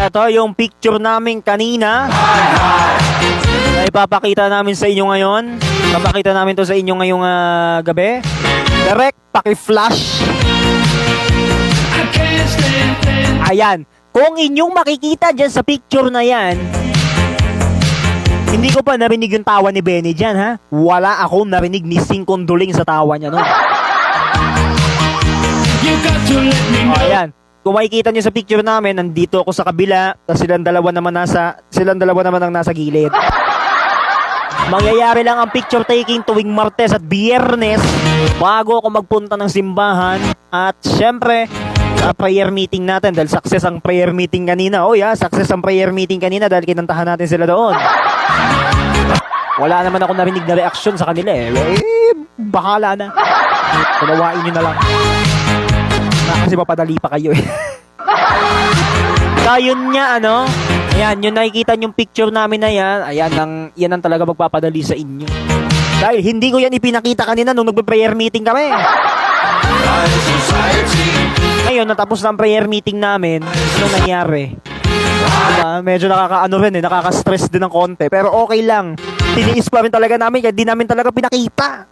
Ito yung picture namin kanina. Na ipapakita namin sa inyo ngayon. Papakita namin to sa inyo ngayong gabi. Direct, paki-flash. Ayan. Kung inyong makikita dyan sa picture na yan, hindi ko pa narinig yung tawa ni Benny dyan, ha? Wala akong narinig ni Sing Condoling sa tawa niya, no? Ayan. Kung makikita niyo sa picture namin, nandito ako sa kabila, tapos silang dalawa naman ang nasa gilid. Mangyayari lang ang picture taking tuwing Martes at Biyernes bago ako magpunta ng simbahan. At syempre, sa prayer meeting natin, dahil success ang prayer meeting kanina. Oh yeah, success ang prayer meeting kanina dahil kinantahan natin sila doon. Wala naman ako narinig na reaksyon sa kanila eh. Bahala na. Palawain nyo na lang. Kasi mapadali pa kayo eh. Kaya yun nga, ano? Ayan, yung nakikita yung picture namin na yan, yan ang talaga magpapadali sa inyo. Dahil hindi ko yan ipinakita kanina nung nagpe-prayer meeting kami. Ngayon, natapos na ang prayer meeting namin, ano nangyari? Medyo nakaka-stress din ng konti. Pero okay lang. Tiniis pa rin talaga namin, kaya di namin talaga pinakita.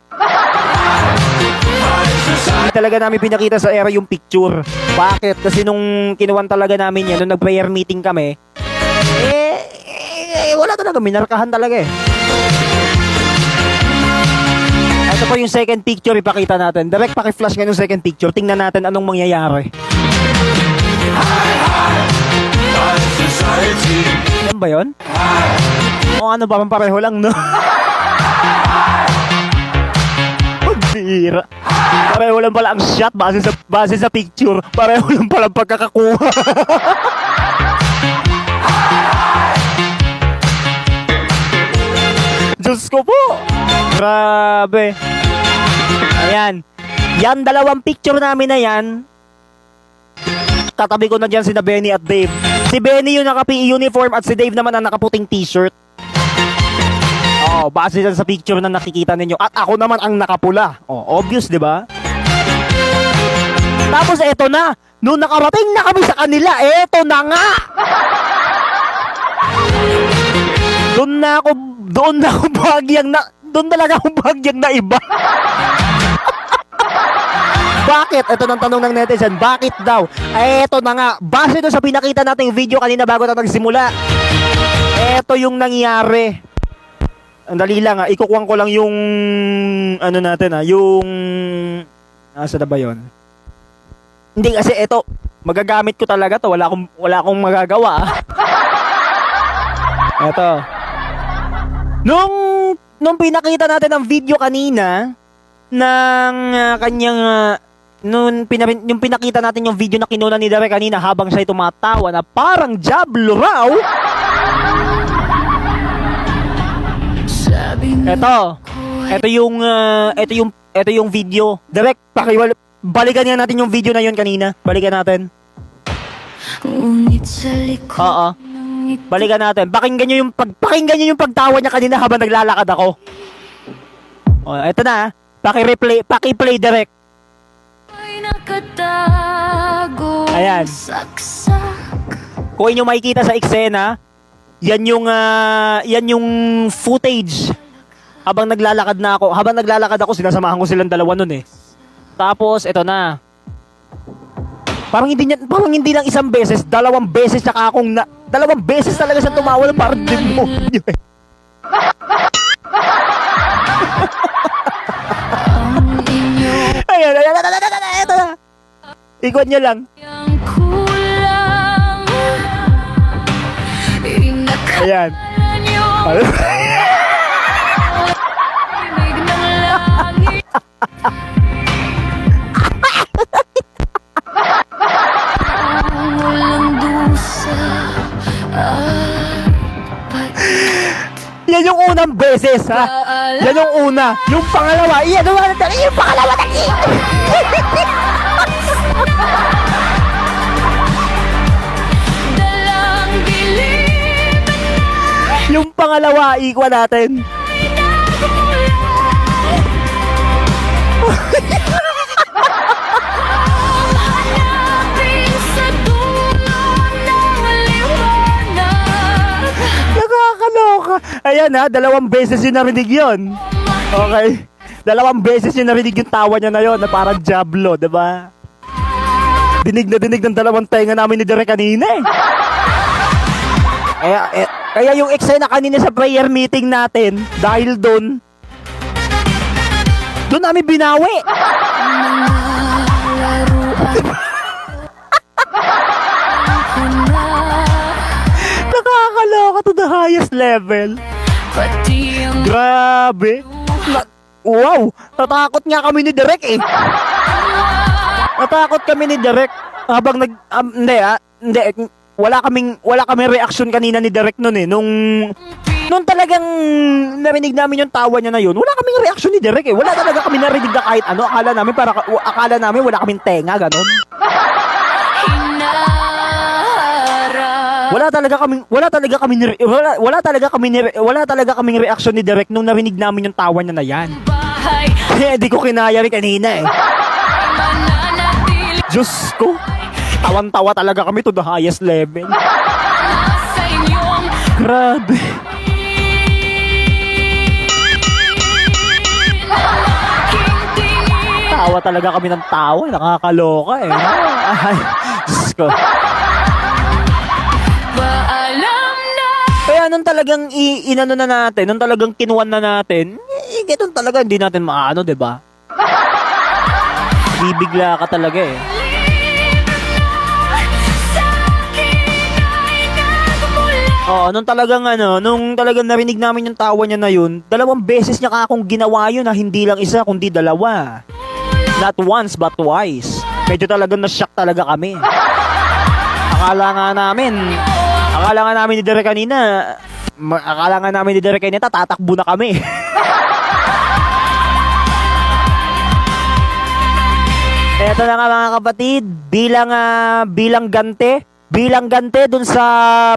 Hindi talaga namin pinakita sa era yung picture. Bakit? Kasi nung kinuwan talaga namin yan, nung nag-prayer meeting kami, wala talaga, minarkahan talaga eh. Ito po yung second picture, ipakita natin. Direct paki-flash ngayon yung second picture. Tingnan natin anong mangyayari. Ano ba yun? O ano ba, pareho lang, no? Bira. Pareho lang pala ang shot base sa picture. Pareho lang pala ang pagkakakuha. Diyos ko po. Grabe. Ayan. Yan, dalawang picture namin na yan. Katabi ko na dyan sina Benny at Dave. Si Benny yung naka-PE uniform at si Dave naman ang nakaputing t-shirt. Oh, base dyan sa picture na nakikita ninyo. At ako naman ang nakapula. Oh, obvious, di ba? Tapos eto na. Nung nakarating na kami sa kanila, eto na nga. Doon talaga ako bahagyang na iba. Bakit? Ito ng tanong ng netizen. Bakit daw? Eto na nga. Base doon sa pinakita nating video kanina bago na nagsimula. Eto yung nangyari. Ang dali lang ha. Ikukuhan ko lang yung ano natin ha. Yung nasa na ba yun? Hindi kasi eto. Magagamit ko talaga to. Wala akong magagawa. Eto. Nung pinakita natin ang video kanina ng kanyang yung pinakita natin yung video na kinuna ni Derek kanina habang siya tumatawa na parang jablo raw. Ito yung video. Derek, balikan nga natin yung video na yun kanina. Balikan natin. Oo. Balikan natin. Pakinggan nyo yung pagtawa niya kanina habang naglalakad ako. Oh, eto na. Paki-play direct. Ayan. Kung inyo makikita sa eksena, yan yung footage. Habang naglalakad ako, sinasamahan ko silang dalawa nun eh. Tapos, eto na. Parang hindi lang isang beses, dalawang beses dalawang beses talaga siya tumawa ng parang demonyo eh. Ayan, eto na. Ikot nyo lang. Ayan. Yan yung unang beses, ha? Yan yung una. Yung pangalawa, iyan naman natin. Yung pangalawa na Dalang dilim Yung pangalawa, ikwa natin. hanapin sa dulo ng liwanag. Nakakaloka. Ayan ha, 2 beses yung narinig yun. Okay. 2 beses yung narinig yung tawa niya na yun na parang Diablo, diba? Dinig na dinig ng 2 tenga namin ni Derek kanina eh. Kaya yung eksena kanina sa prayer meeting natin, dahil doon namin binawi. Nakakaloka to the highest level. Pati ang Grabe. Wow, natakot nga kami ni Derek eh. Natakot kami ni Derek habang hindi, wala kaming reaction kanina ni Derek noon eh. Nung talagang narinig namin yung tawa niya na yun, wala kaming reaction ni Derek eh. Wala talaga kami narinig na kahit ano. Akala namin wala kaming tenga, ganon. Wala talaga kaming reaction ni Derek nung narinig namin yung tawa niya na yan. Kaya di ko kinaya rin kanina eh. Diyos ko, tawan-tawa talaga kami to the highest level. Grabe. Tawa talaga kami ng tawa. Nakakaloka eh. Ay, Diyos ko. Kaya nung talagang inano na natin, nung talagang kinuwan na natin, ganun talaga hindi natin maano, 'di ba? Bibigla ka talaga eh. Nung talagang narinig namin yung tawa niya na yun, 2 beses niya akong ginawa yun na hindi lang isa kundi 2. Not once but twice. Medyo talagang na-shock talaga kami. Akala nga namin ni Derek kanina, tatakbo na kami. Eto na nga mga kapatid, bilang gante dun sa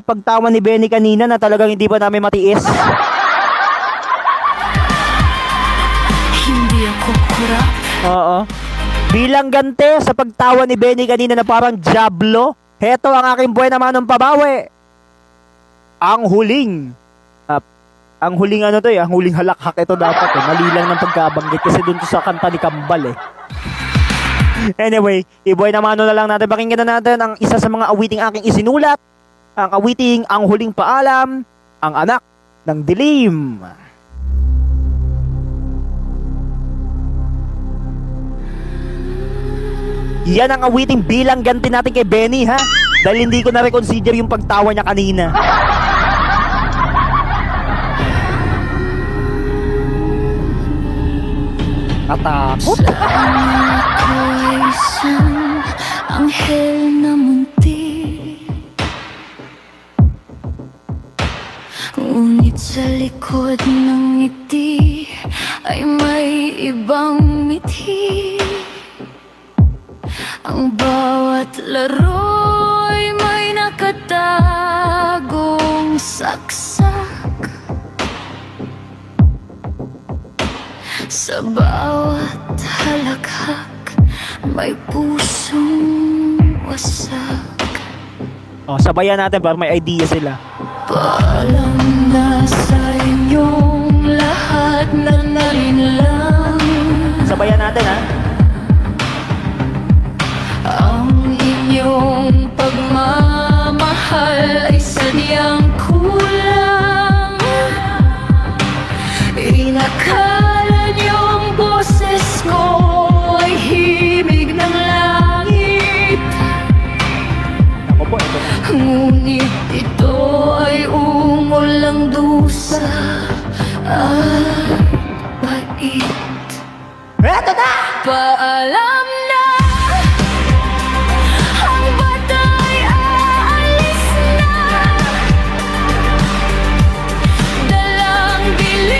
pagtawa ni Benny kanina na talagang hindi pa namin matiis. hindi ako kurap. Oo. Bilang gante sa pagtawa ni Benny kanina na parang Diablo, heto ang aking buhay naman ng pabawi. Ang huling halakhak ito dapat eh. Mali lang ng pagkabanggit kasi dun sa kanta ni Kambal eh. Anyway, ibuhay naman na lang natin. Pakinggan na natin ang isa sa mga awiting aking isinulat. Ang awiting Ang Huling Paalam, Ang Anak ng Dilim. Yan ang awiting bilang ganti natin kay Benny ha. Dahil hindi ko na-reconsider yung pagtawa niya kanina. Natakot. Ako'y isang anghel na munti, ngunit sa likod ng ngiti ay may ibang mithi. Ang bawat laro'y may nakatagong saksak. Sa bawat halakhak may pusong wasak. Sabayan natin para may idea sila. Paalam na sa inyong lahat na nalinlang. Sabayan natin ha. Ang inyong pagmamahal ay sadyang kulang. Inakala niyong boses ko ay himig ng langit. Ako po, ito. Ngunit ito ay ungol lang dusa at pait. Eto na! Paalam na ang bata'y aalis na. Dalang dilim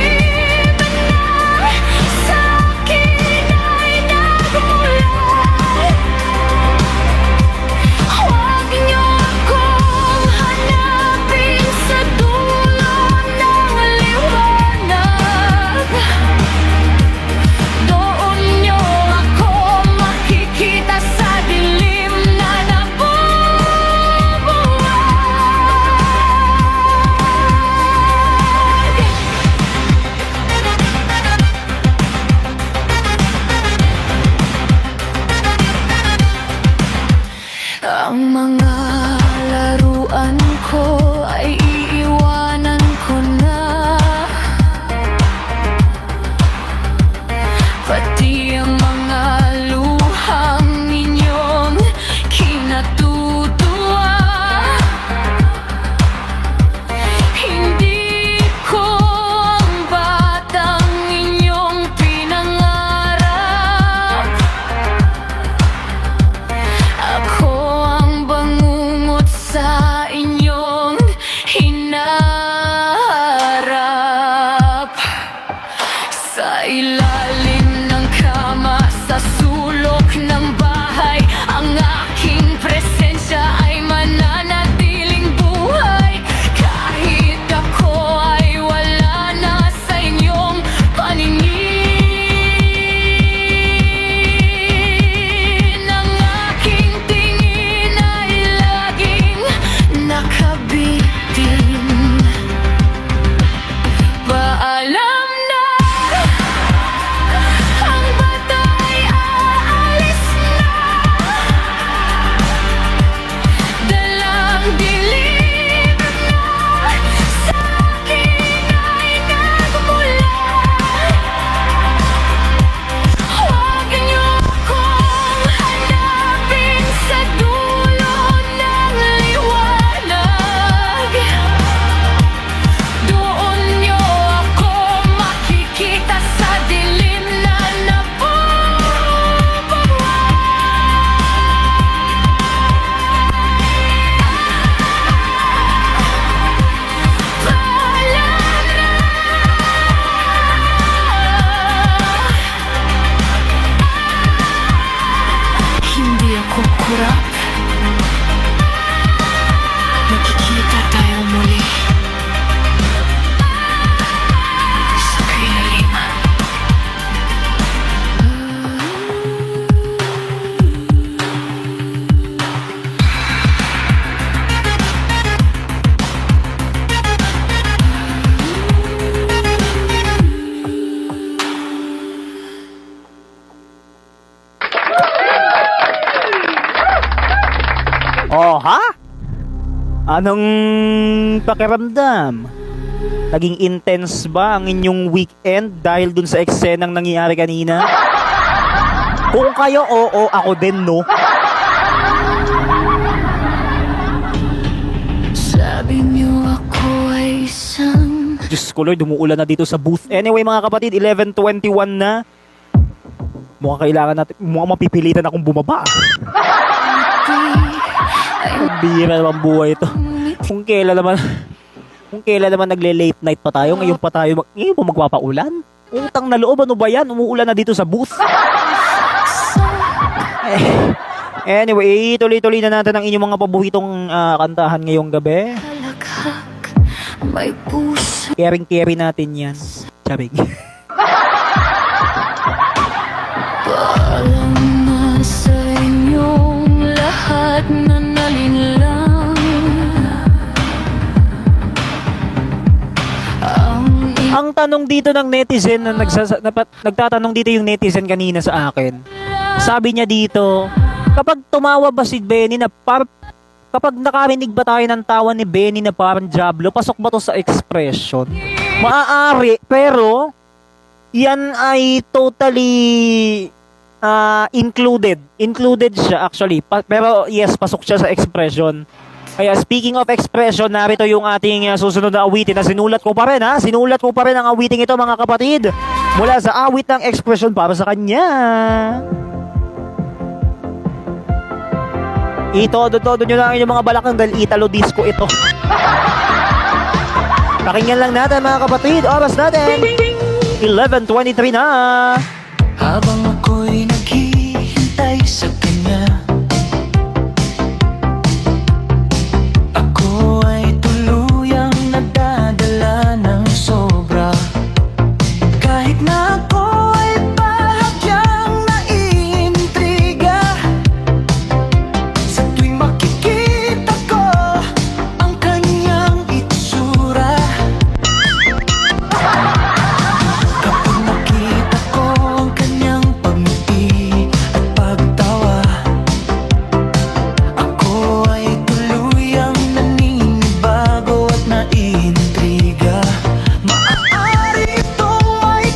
Sa ilalim ng kama, sa sulok ng bahay, ang aking presensya ay mananatiling buhay. Kahit ako ay wala na sa inyong paningin, ang aking tingin ay laging nakabitin. Paalam na, ang bata ay aalis na. Dalang dilim na sa akin ay nagmula. Huwag niyo akong hanapin sa dulo ng liwanag. Doon niyo ako makikita sa dilim na hindi ako kurap. Nakikita tayo muli sa kailaliman. Oh, ha? Anong pakiramdam? Naging intense ba ang inyong weekend dahil dun sa eksenang nangyayari kanina? Kung kayo, oo, ako din, no? Sabi niyo ako ay isang Diyos ko Lord, dumuulan na dito sa booth. Anyway mga kapatid, 11:21 na. Mukhang kailangan natin, mukhang mapipilitan akong bumaba. Bira naman buhay ito. Kung kailan naman nagle-late night pa tayo, ngayon pa magpapaulan. Utang na loob, ano ba yan? Umuulan na dito sa booth. Anyway, tuloy-tuloy na natin ang inyong mga paboritong kantahan ngayong gabi. may puso. Caring-carry natin yan. Sabing. Paalam na sa inyong lahat na nalinlang. Ang tanong dito ng netizen na nagtatanong dito yung netizen kanina sa akin. Sabi niya dito, kapag tumawa ba si Benny na kapag nakarinig ba tayo ng tawa ni Benny na parang Diablo, pasok ba to sa expression? Maaari, pero yan ay totally included. Included siya actually. Pero yes, pasok siya sa expression. Kaya speaking of expression, narito yung ating susunod na awitin na sinulat ko pa rin ha. Sinulat ko pa rin ang awiting ito mga kapatid. Mula sa awit ng expression para sa kanya. Ito-todo nyo lang yung mga balakang dahil Italo disco ito. Pakinggan lang natin mga kapatid. Oras natin 11:23 na. Habang ako'y naghihintay sa kanya, ako ay tuluyang nadadala ng sobra. Kahit na ako ay bahagyang naiintriga, sa tuwing makikita ko ang kanyang itsura. Kapag nakita ko ang kanyang pagngiti at pagtawa, ako ay tuluyang naninibago at naiintriga. Maaari itong may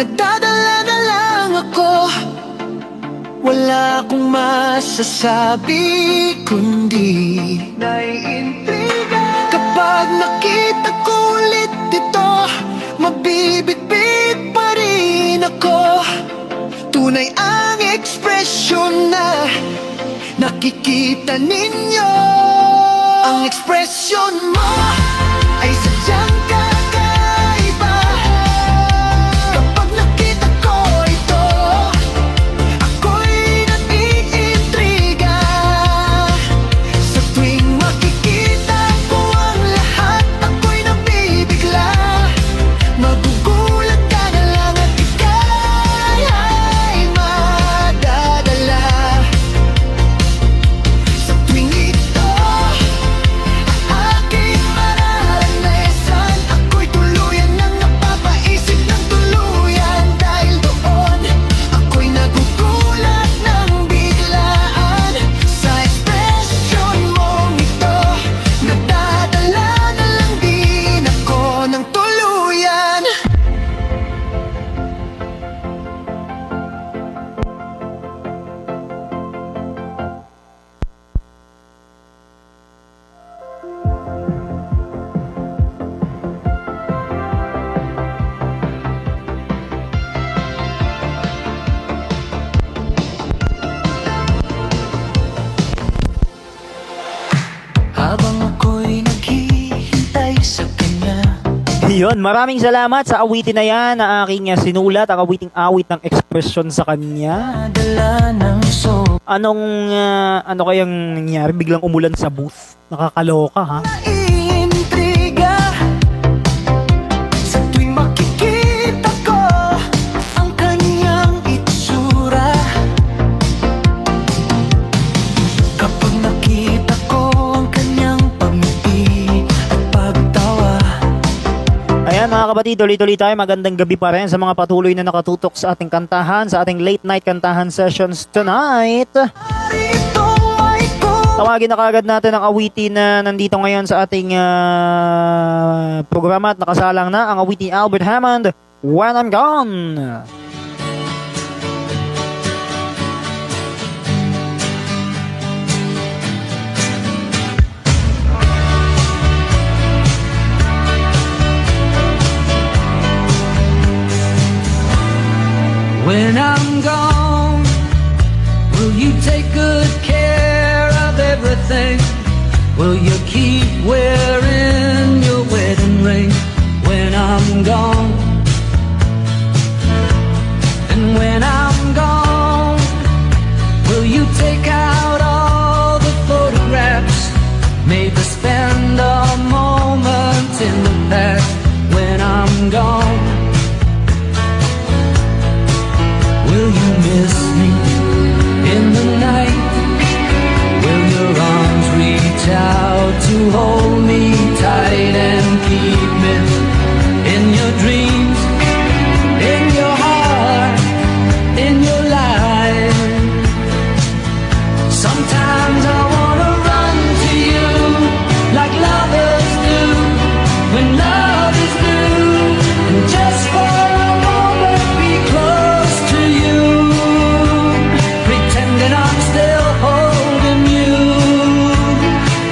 Nagdadala na lang ako, wala akong masasabi kundi naiintriga. Kapag nakita ko ulit ito, mabibitbit pa rin ako. Tunay ang ekspresyon na nakikita ninyo. Ang ekspresyon mo ay sadyang kakaiba. Kapag nakita ko ito, ako'y nag-iintriga. Sa tuwing makikita ko ang lahat, ako'y nabibigla. Magugulat ka na lang at ika'y madadala. Sa tuwing ito aking mararanasan, ako'y tuluyan nang napapaisip ng tuluyan. Dahil doon ako'y nagugulat ng biglaan. Sa ekspresyon mong ito, nadadala na lang din ako ng tuluyan. Habang ako'y naghihintay sa kanya, Yun, maraming salamat sa awitin na yan na aking sinulat, ang awiting awit ng ekspresyon sa kanya. dala ng Ano kayang nangyari? Biglang umulan sa booth. Nakakaloka, ha? intriga. Sa tuwing makikita ko ang kanyang itsura, kapag nakita ko ang kanyang pagngiti at pagtawa. Ayan mga kapatid, tuloy-tuloy tayo. Magandang gabi pa rin sa mga patuloy na nakatutok sa ating kantahan, sa ating late night kantahan sessions tonight. Tawagin na kagad natin ang awitin na nandito ngayon sa ating programa at nakasalang na ang awitin Albert Hammond, When I'm Gone. When I'm gone, will you take good care of everything? Will you keep wearing your wedding ring when I'm gone? And when I'm gone, will you take out all the photographs? Maybe spend a moment in the past when I'm gone. Will you miss me in the night? Will your arms reach out to hold me tight and keep me in your dreams, in your heart, in your life? Sometimes I wanna run to you like lovers do when love is new, and just for a moment be close to you, pretending I'm still holding you.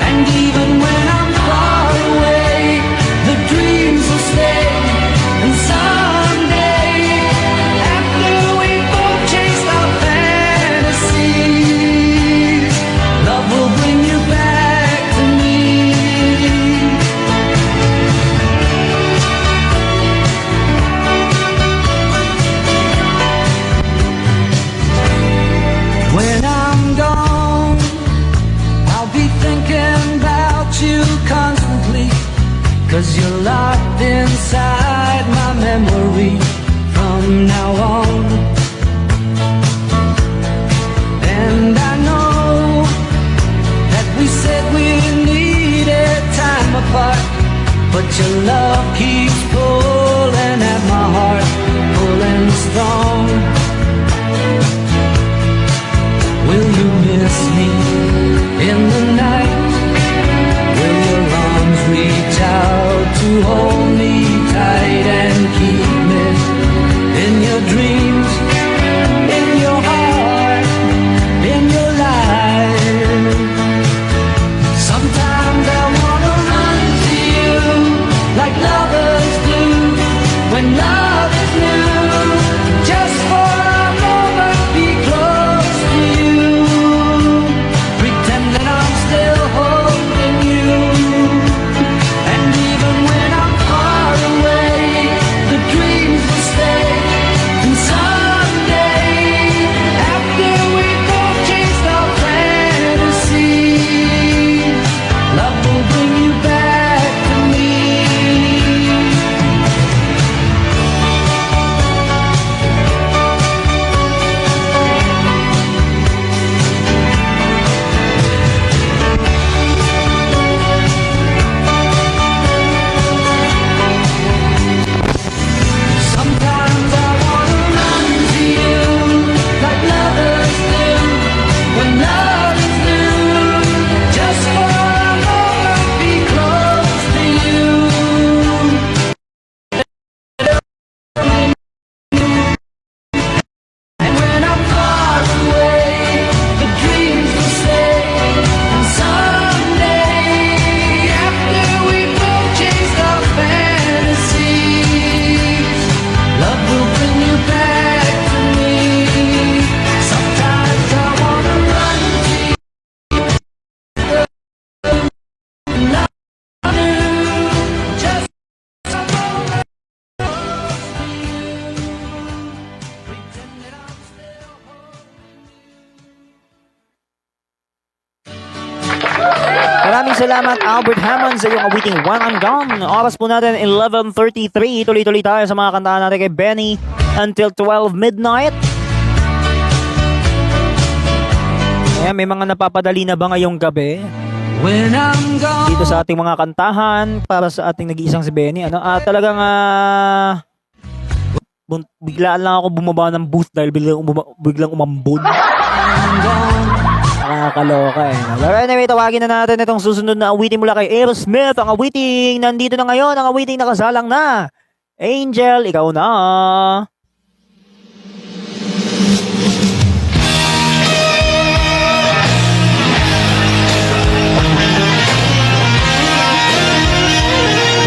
And even when I'm far away, the dreams will stay. And someday, after we both chased our fantasies, love will bring you back to me. When I'm gone, I'll be thinking about you constantly, 'cause you're locked inside my memory from now on. And I know that we said we needed time apart, but your love keeps pulling at my heart, pulling strong. Will you miss me in the night? Will your arms reach out to hold me tight and keep me in your Maraming salamat Albert Hammond sa iyong awiting One and Gone. Oras po natin 11:33. Tuloy-tuloy tayo sa mga kantahan natin kay Benny until 12 midnight. Ayan, may mga napapadali na ba ngayong gabi? When I'm gone. Dito sa ating mga kantahan para sa ating nag-iisang si Benny. Talagang biglaan lang ako bumaba ng booth dahil biglang umambon. Nakakaloka eh. Pero anyway, tawagin na natin itong susunod na awiting mula kay Aerosmith. Ang awiting nandito na ngayon. Ang awiting nakasalang na. Angel, ikaw na.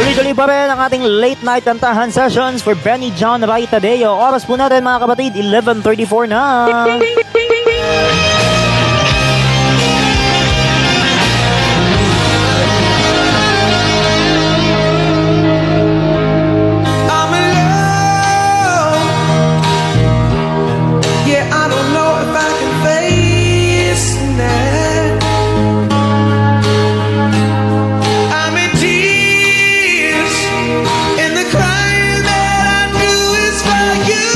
Tuloy-tuloy pa rin ang ating late night kantahan sessions for Benny John Ray Tadeo. Oras po natin mga kapatid, 11:34 na. I'm alone. Yeah, I don't know if I can face that. I'm in tears, and the crying that I do is for you.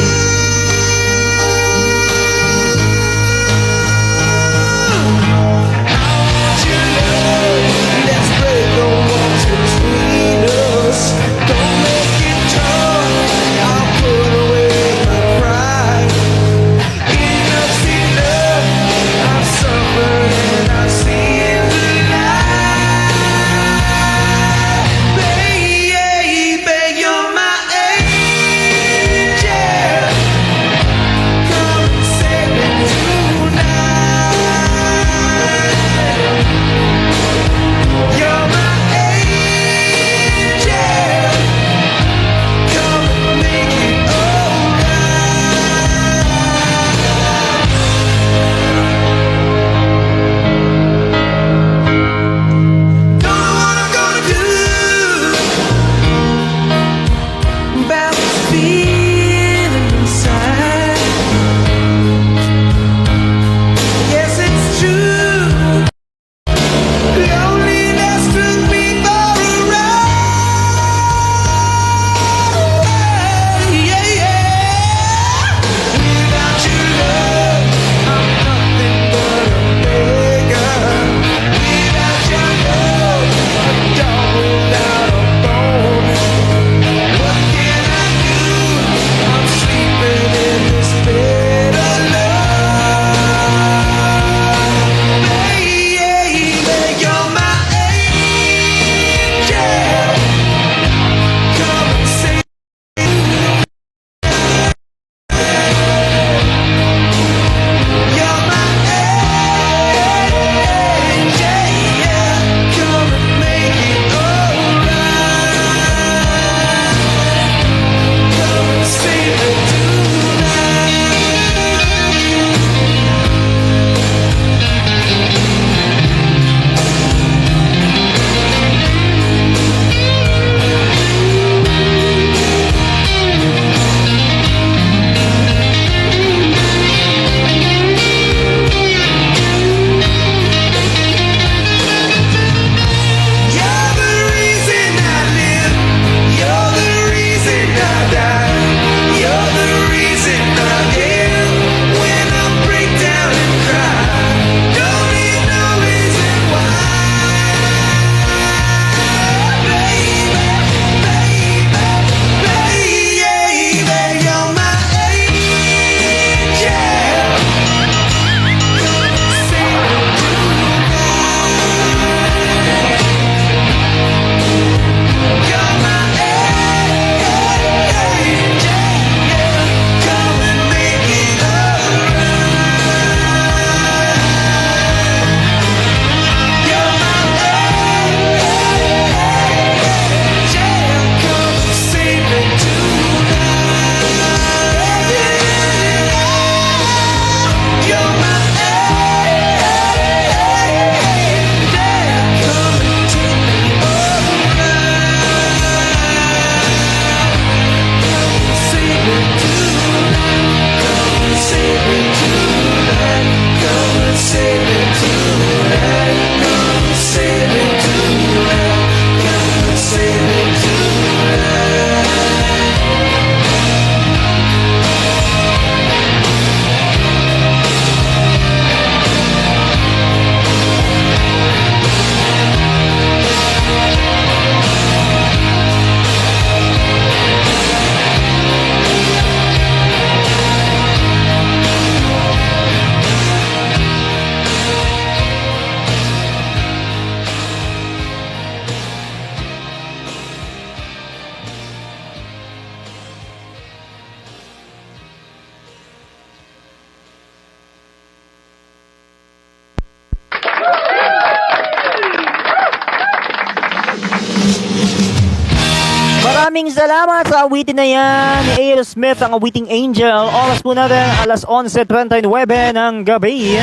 Maraming salamat sa awitin na yan ni Aerosmith, ang awiting Angel. Oras po natin, alas 11:39 ng gabi.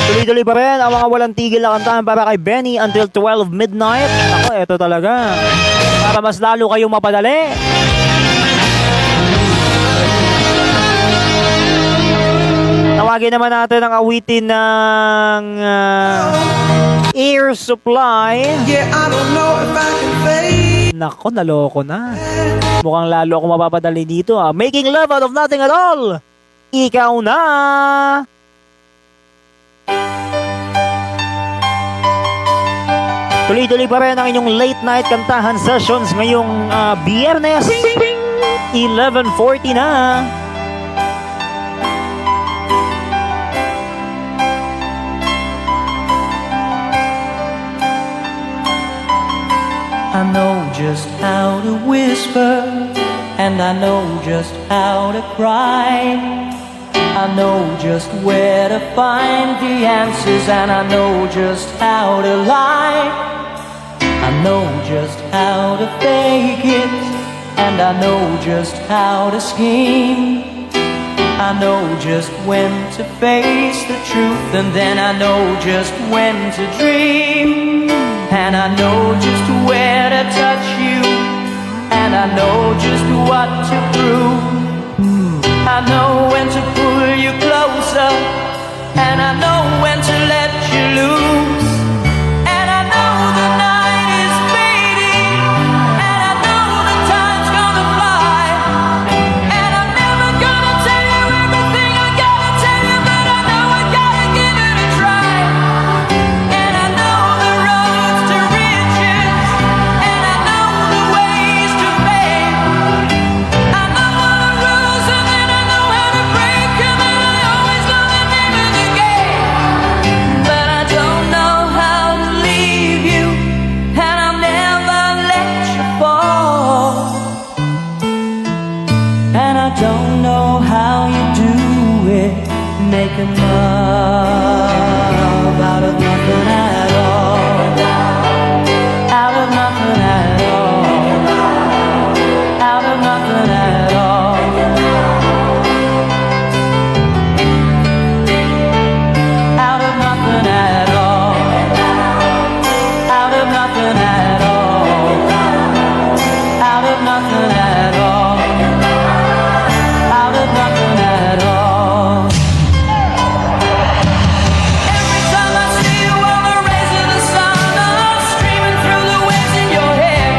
Tuloy-tuloy pa rin ang mga walang tigil na kantahan para kay Benny until 12 midnight. Ako, eto talaga. Para mas lalo kayong mapadali. Tawagin naman natin ang awitin ng Air Supply. Yeah, I don't know if I can fade. Nako, naloko na. Mukhang lalo ako mapapadali dito. Making love out of nothing at all. Ikaw na. Tuloy-tuloy pa rin ang inyong late night kantahan sessions ngayong Biyernes 11:40 na. I know just how to whisper, and I know just how to cry. I know just where to find the answers, and I know just how to lie. I know just how to fake it, and I know just how to scheme. I know just when to face the truth, and then I know just when to dream. And I know just where to touch you, and I know just what to prove. I know when to pull you closer, and I know when to let you loose. And I know the night is fading, and I know the time's gonna fly. And I'm never gonna tell you everything I gotta tell you, but I know I gotta give it a try. And I know the roads to riches, and I know the ways to fame. I know all the rules, and then I know how to break them, and I always know the name of the game. But I don't know how to leave you, and I'll never let you fall. And I don't know how you do it, making love out of nothing at all. Out of nothing at all. Out of nothing at all. Out of nothing at all. Out of nothing at all. Out of nothing at all. Out of nothing at all. Every time I see you on the rays of the sun, I'm streaming through the waves in your hair.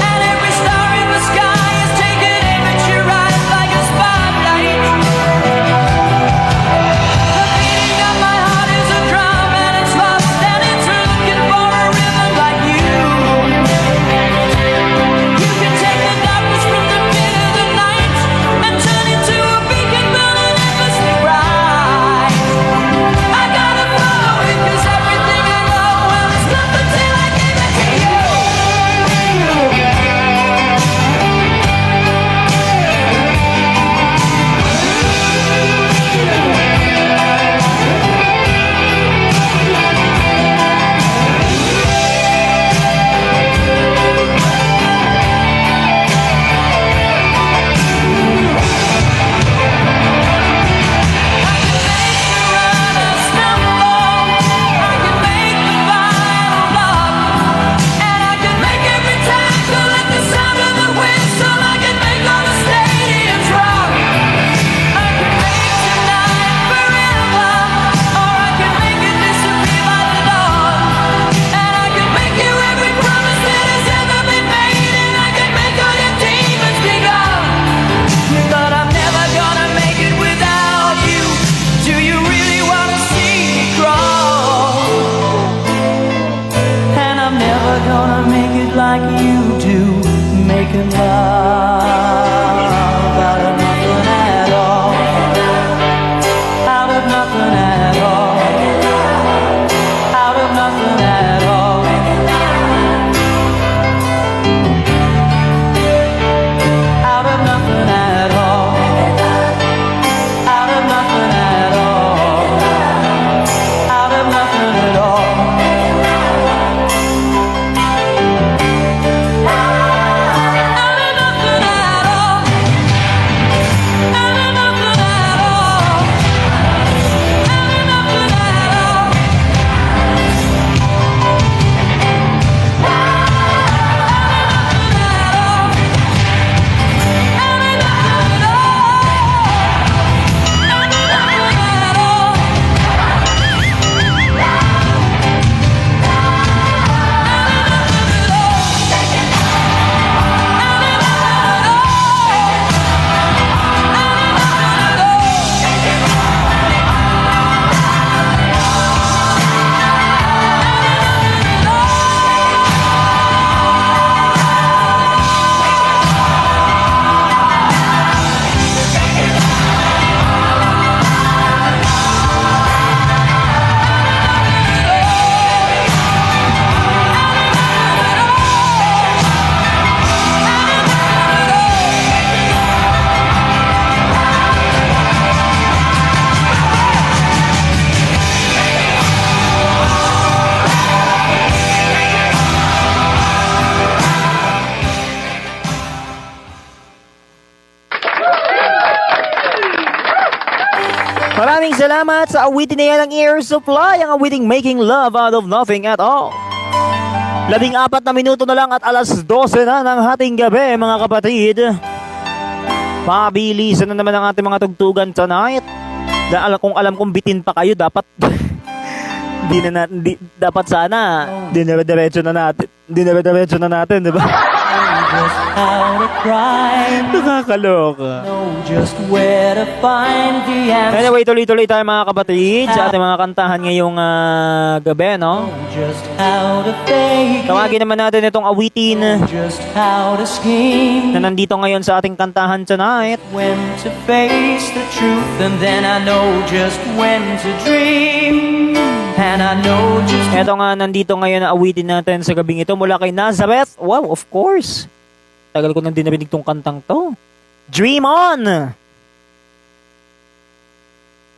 And every star in the sky is taking aim at your eyes like a spotlight. The beating of my heart is a drum, and it's lost, and it's looking for a rhythm like you. You can take the darkness from the pit of the night and turn it to a beacon burning endlessly bright. I gotta follow it, 'cause everything I know, well, it's nothing till I give it to you. And I can make every tackle at the sound of the whistle. I can make all the stadiums rock. I can make tonight forever, or I can make it disappear by the dawn. And I can make you every promise that has ever been made, and I can make all your demons be gone. But I'm never gonna make it without you. Do you really wanna see me crawl? And I'm never gonna make it like you do, making love out of nothing at all. Out of nothing at all. Out of nothing at all. Out of nothing at all. Out of nothing at all. Out of nothing at all. salamat sa awitin na yan ng Air Supply, ang awiting Making Love Out of Nothing at All. 14 na minuto na lang at alas 12 na ng hating gabi, mga kapatid. Mabilisan na naman ang ating mga tugtugan tonight. Kung alam kong bitin pa kayo, dapat dapat sana dinire-diretso na natin, di ba? Just how to cry. Nakakaloka. Know just where to find the answer. Anyway, tuloy-tuloy tayo mga kapatid sa ating mga kantahan ngayong gabi, no? Just how to fake. Tawagin naman natin itong awitin Just how to scheme. na nandito ngayon sa ating kantahan tonight. When to face the truth, and then I know just when to dream. And I know just. Eto nga, nandito ngayon na awitin natin sa gabing ito mula kay Nazareth. Wow, of course. Tagal ko nang dinarinig tong kantang to. Dream On!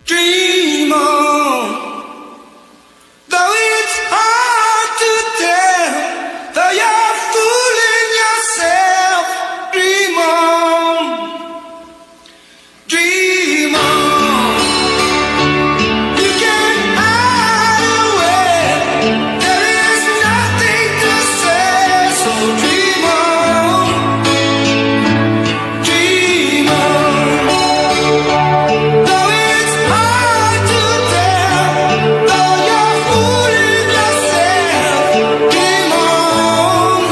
Dream on, though it's hard to tell, though you're fooling yourself. Dream on, dream on. You can't hide away. There is nothing to say, so dream on, dream on. Though it's hard to tell, though you're fooling yourself, dream on.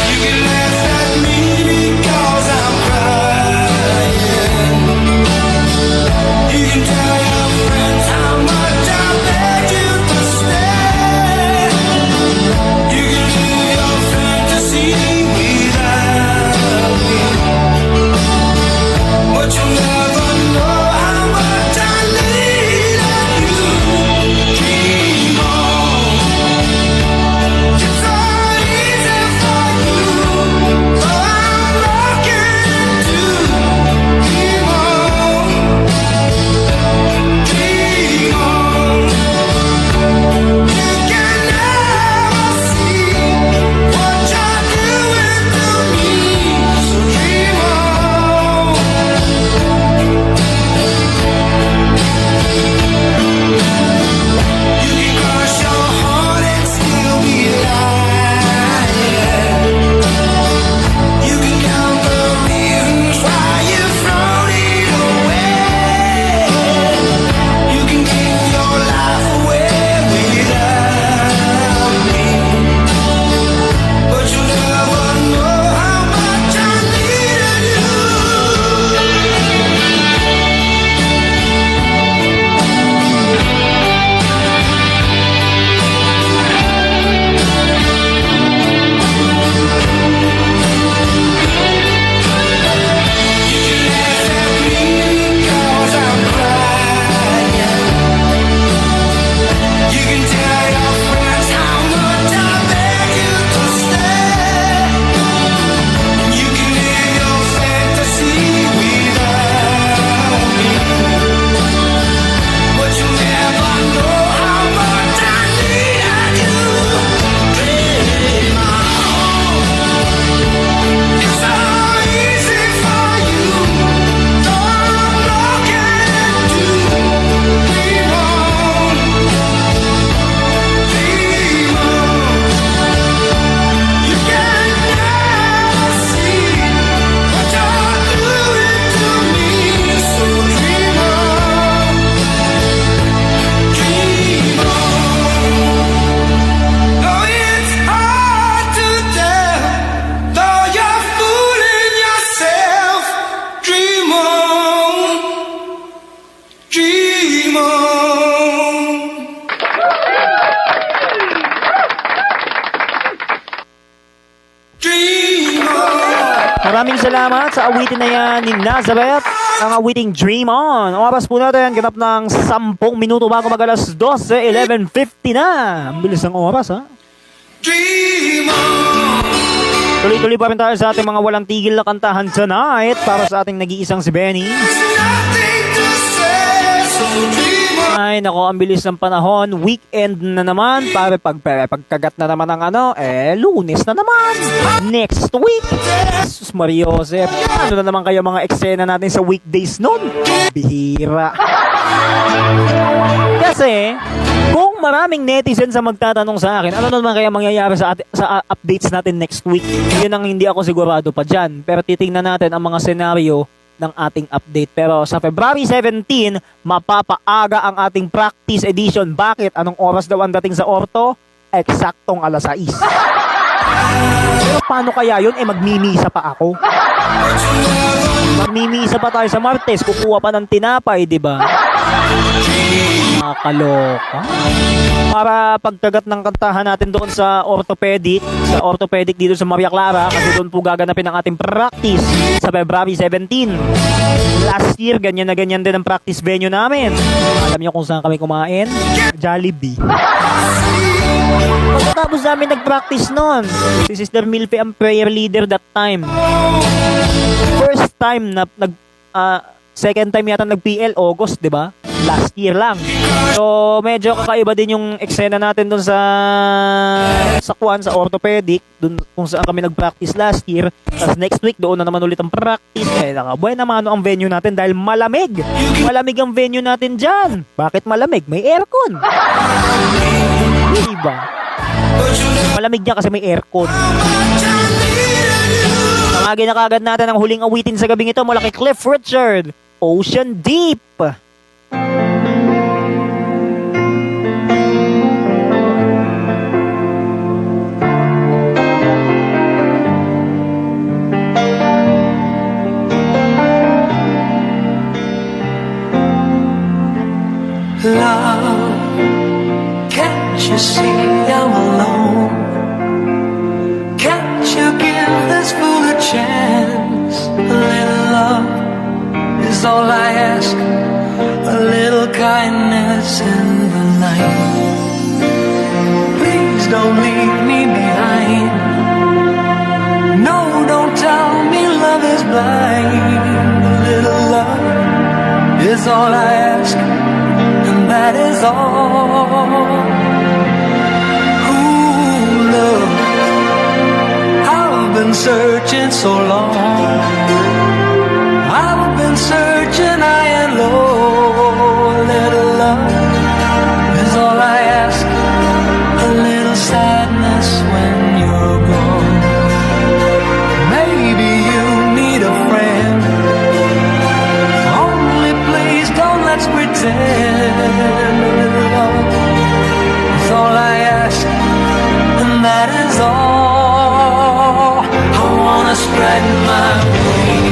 You can laugh at me because I'm crying. You can tell your friends how much I beg you to stay. You can live your fantasy without me, but you'll never know how much I needed you. Dream on. It's so easy for you, so I'm looking to dream on. Dream on. You can never see what you're doing to me, so dream on. You can cross your heart and still be lying. You can count the reasons why you've thrown it away. You can give your life away without me, but you'll never know how much I needed you. You can laugh at me because I'm crying. You can tell your friends how much I beg you to stay. You can live your fantasy without me, but you'll never know how much I needed you. Dream on. It's so easy for you, so I'm looking to dream on, dream on. You can never see what you're doing to me, so dream on, dream on. Though it's hard to tell, though you're fooling yourself, dream on, dream on. Dream on. Maraming salamat sa awitin na yan ni Nazareth, ang awiting Dream On. Oras po natin, ganap ng 10 minuto bago mag-alas 12, 11:50 na. Ang bilis ng oras, ha? Dream on. Tuloy-tuloy pa rin tayo sa ating mga walang tigil na kantahan tonight para sa ating nag-iisang si Benny. Nothing to say, so Ay, nako, ang bilis ng panahon. Weekend na naman. Pagkagat na naman ang Lunes na naman. Next week. Jesus Maria Joseph. Ano na naman kaya mga eksena natin sa weekdays nun? Bihira. Kasi, kung maraming netizens ang magtatanong sa akin, ano naman kaya mangyayari sa updates natin next week? Yun ang hindi ako sigurado pa dyan. Pero titingnan natin ang mga senaryo ng ating update. Pero sa February 17, mapapaaga ang ating practice edition. Bakit? Anong oras daw ang dating sa orto? Eksaktong 6:00. Pero paano kaya yun? Magmimisa pa ako. Magmimisa pa tayo sa Martes. Kukuha pa ng tinapay, di ba? Nakakaloka. Para pagkagat ng kantahan natin doon sa orthopedic dito sa Maria Clara, kasi doon po gaganapin ang ating practice sa February 17. Last year, ganyan na ganyan din ang practice venue namin. Alam niyo kung saan kami kumain? Jollibee. Pagkatapos namin nag-practice noon, si Sister Milfe ang prayer leader that time. First time na second time yata nag-PL, August, di ba? Last year lang. So, medyo kakaiba din yung eksena natin doon sa orthopedic, doon kung saan kami nag-practice last year. Tapos next week, doon na naman ulit ang practice. Nakabuhay naman ang venue natin dahil malamig. Malamig ang venue natin dyan. Bakit malamig? May aircon. Diba? Malamig niya kasi may aircon. Tangagin na kagad natin ang huling awitin sa gabing ito mula kay Cliff Richard, Ocean Deep. Love, can't you see I'm alone? Can't you give this fool a chance? A little love is all I ask. A little kindness in the night. Please don't leave me behind. No, don't tell me love is blind. A little love is all I ask. That is all. Ooh, love, I've been searching so long. I've been searching high and low. A little love is all I ask. A little sadness when you're gone. Maybe you need a friend. Only please don't let's pretend. All I ask, and that is all. I wanna spread my wings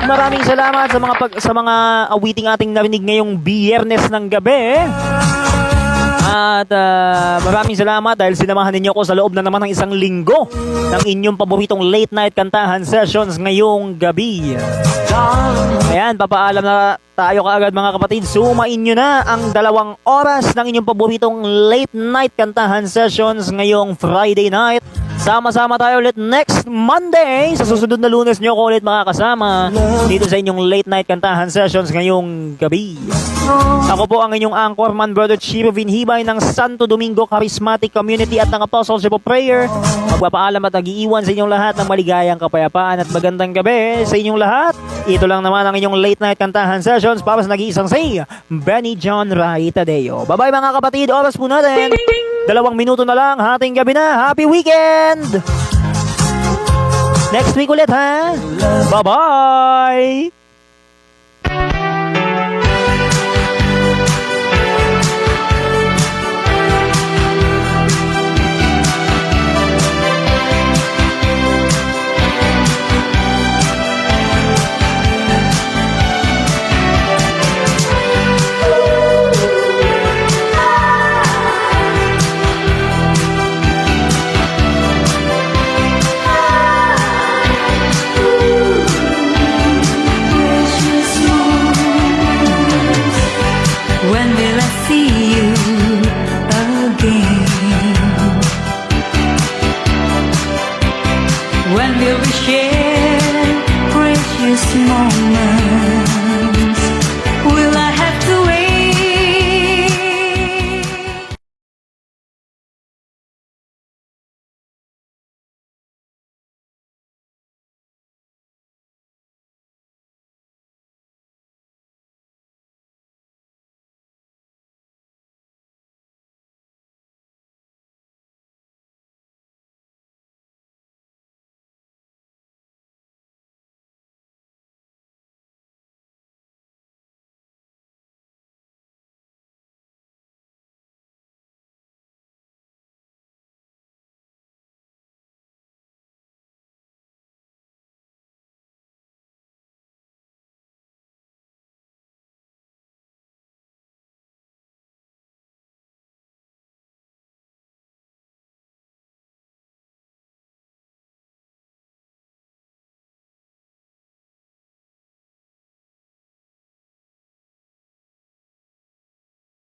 Maraming salamat sa mga awiting ating narinig ngayong Biyernes ng gabi. At maraming salamat dahil sinamahan ninyo ako sa loob na naman ng isang linggo ng inyong paboritong late night kantahan sessions ngayong gabi. Ayan, papaalam na tayo kaagad mga kapatid. Sumain nyo na ang 2 oras ng inyong paboritong late night kantahan sessions ngayong Friday night. Sama-sama tayo ulit next Monday. Sa susunod na Lunes nyo ko ulit makakasama dito sa inyong late night kantahan sessions ngayong gabi. Ako po ang inyong anchorman, Brother Chiro Vinhibay ng Santo Domingo Charismatic Community at ng Apostleship of Prayer. Magpapaalam at nag-iiwan sa inyong lahat ng maligayang kapayapaan at magandang gabi sa inyong lahat. Ito lang naman ang inyong late night kantahan sessions para sa nag-iisang say, Benny John Ray Tadeo. Bye-bye mga kapatid, oras po natin 2 minuto na lang, hating gabi na. Happy weekend! Next week ulit ha. Bye-bye!